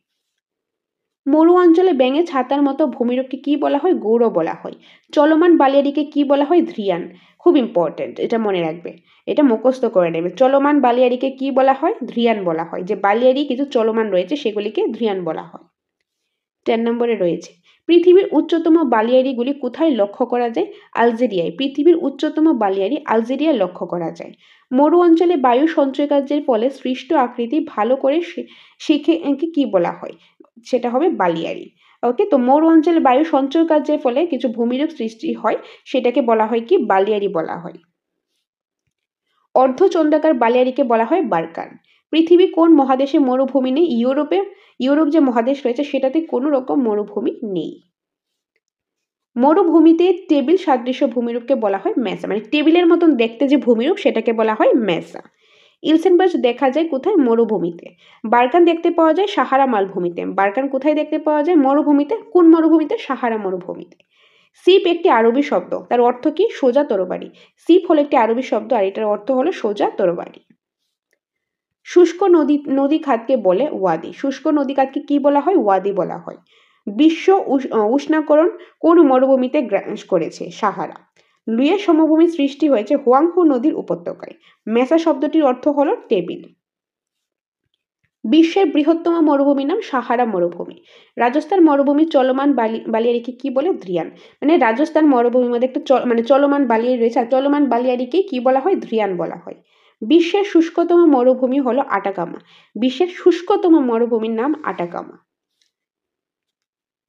মরু অঞ্চলে ব্যাঙে ছাতার মতো ভূমিরূপকে কি বলা হয়? গৌর বলা হয়। চলমান বালিয়াড়িকে কি বলা হয়? ধ্রিয়ান। খুব ইম্পর্টেন্ট, এটা মনে রাখবে, এটা মুখস্থ করে নেবে। চলমান বালিয়াড়িকে কি বলা হয়? ধ্রিয়ান বলা হয়। যে বালিয়াড়ি কিছু চলমান রয়েছে সেগুলিকে ধ্রিয়ান বলা হয়। 10 নম্বরে রয়েছে পৃথিবীর উচ্চতম বালিয়াড়িগুলি কোথায় লক্ষ্য করা যায়? আলজেরিয়ায়। পৃথিবীর উচ্চতম বালিয়াড়ি আলজেরিয়ায় লক্ষ্য করা যায়। মরু অঞ্চলে বায়ু সঞ্চয়কার্যের ফলে সৃষ্ট আকৃতি ভালো করে শিখে কি বলা হয়? সেটা হবে বালিয়াড়ি। ওকে, তো মরু অঞ্চলে বায়ু সঞ্চয় কার্যের ফলে কিছু ভূমিরূপ সৃষ্টি হয়, সেটাকে বলা হয় কি? বালিয়াড়ি বলা হয়। অর্ধচন্দ্রাকার বালিয়াড়িকে বলা হয় বারকান। পৃথিবী কোন মহাদেশে মরুভূমি নেই? ইউরোপ যে মহাদেশ রয়েছে সেটাতে কোনো রকম মরুভূমি নেই। মরুভূমিতে টেবিল সাদৃশ্য ভূমিরূপকে বলা হয় মেসা, মানে টেবিলের মতন দেখতে যে ভূমিরূপ সেটাকে বলা হয় মেসা। ইলসেনবার্গ দেখা যায় কোথায়? মরুভূমিতে। বারকান দেখতে পাওয়া যায় সাহারা মালভূমিতে। বারকান কোথায় দেখতে পাওয়া যায়? মরুভূমিতে। কোন মরুভূমিতে? সাহারা মরুভূমিতে। সিপ একটি আরবি শব্দ, তার অর্থ কি? সোজা তরবারি। সিপ হলো একটি আরবি শব্দ আর এটার অর্থ হলো সোজা তরবারি। শুষ্ক নদী খাতকে বলে ওয়াদি। শুষ্ক নদী খাতকে কি বলা হয়? ওয়াদি বলা হয়। বিশ্ব উষ্ণাকরণ কোন মরুভূমিতে গ্রাস করেছে? সাহারা। লুইয়ের সমভূমি সৃষ্টি হয়েছে হুয়াংহো নদীর উপত্যকায়। মেসা শব্দটির অর্থ হলো টেবিল। বিশ্বের বৃহত্তম মরুভূমির নাম সাহারা মরুভূমি। রাজস্থান মরুভূমি চলমান বালিয়াড়িকে কি বলে? ধ্রিয়ান। মানে রাজস্থান মরুভূমির মধ্যে একটা চলমান বালিয়াড়ি রয়েছে, আর চলমান বালিয়াড়িকে কি বলা হয়? ধ্রিয়ান বলা হয়। বিশ্বের শুষ্কতম মরুভূমি হলো আটাকামা। বিশ্বের শুষ্কতম মরুভূমির নাম আটাকামা।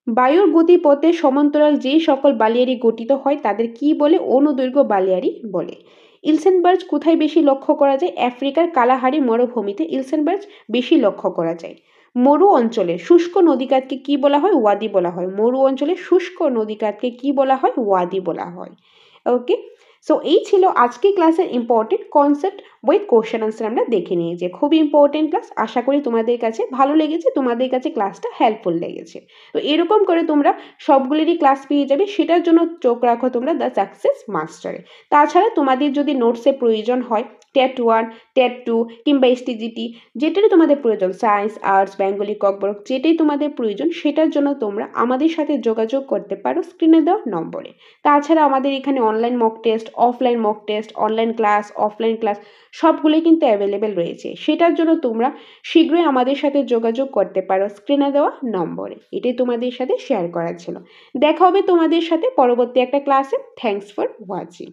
বায়ুর গতিপথে সমান্তরাল যে সকল বালিয়াড়ি গঠিত হয় তাদের কি বলে? অনুদৈর্ঘ্য বালিয়াড়ি বলে। ইলসেনবার্গ কোথায় বেশি লক্ষ্য করা যায়? আফ্রিকার কালাহারি মরুভূমিতে ইলসেনবার্গ বেশি লক্ষ্য করা যায়। মরু অঞ্চলে শুষ্ক নদীকাতকে কি বলা হয়? ওয়াদি বলা হয়। মরু অঞ্চলে শুষ্ক নদীকাতকে কি বলা হয়? ওয়াদি বলা হয়। ওকে, সো এই ছিল আজকে ক্লাসের important concept with question answer আমরা দেখে নিয়েছি। খুবই ইম্পর্টেন্ট ক্লাস, আশা করি তোমাদের কাছে ভালো লেগেছে, তোমাদের কাছে ক্লাসটা হেল্পফুল লেগেছে। তো এরকম করে তোমরা সবগুলিরই ক্লাস পেয়ে যাবে, সেটার জন্য চোখ রাখো তোমরা দ্য সাকসেস মাস্টারে। তাছাড়া তোমাদের যদি নোটসের প্রয়োজন হয়, টেট 1, টেট 2 কিংবা এসটিজিটি, যেটারই তোমাদের প্রয়োজন, সায়েন্স, আর্টস, বেঙ্গলি, ককবরক, যেটাই তোমাদের প্রয়োজন সেটার জন্য তোমরা আমাদের সাথে যোগাযোগ করতে পারো স্ক্রিনে দেওয়া নম্বরে। তাছাড়া আমাদের এখানে online mock test, offline mock test, online class, offline class সবগুলোই কিন্তু অ্যাভেলেবেল রয়েছে। সেটার জন্য তোমরা শীঘ্রই আমাদের সাথে যোগাযোগ করতে পারো স্ক্রিনে দেওয়া নম্বরে। এটাই তোমাদের সাথে শেয়ার করার ছিল। দেখা হবে তোমাদের সাথে পরবর্তী একটা ক্লাসে। Thanks for watching.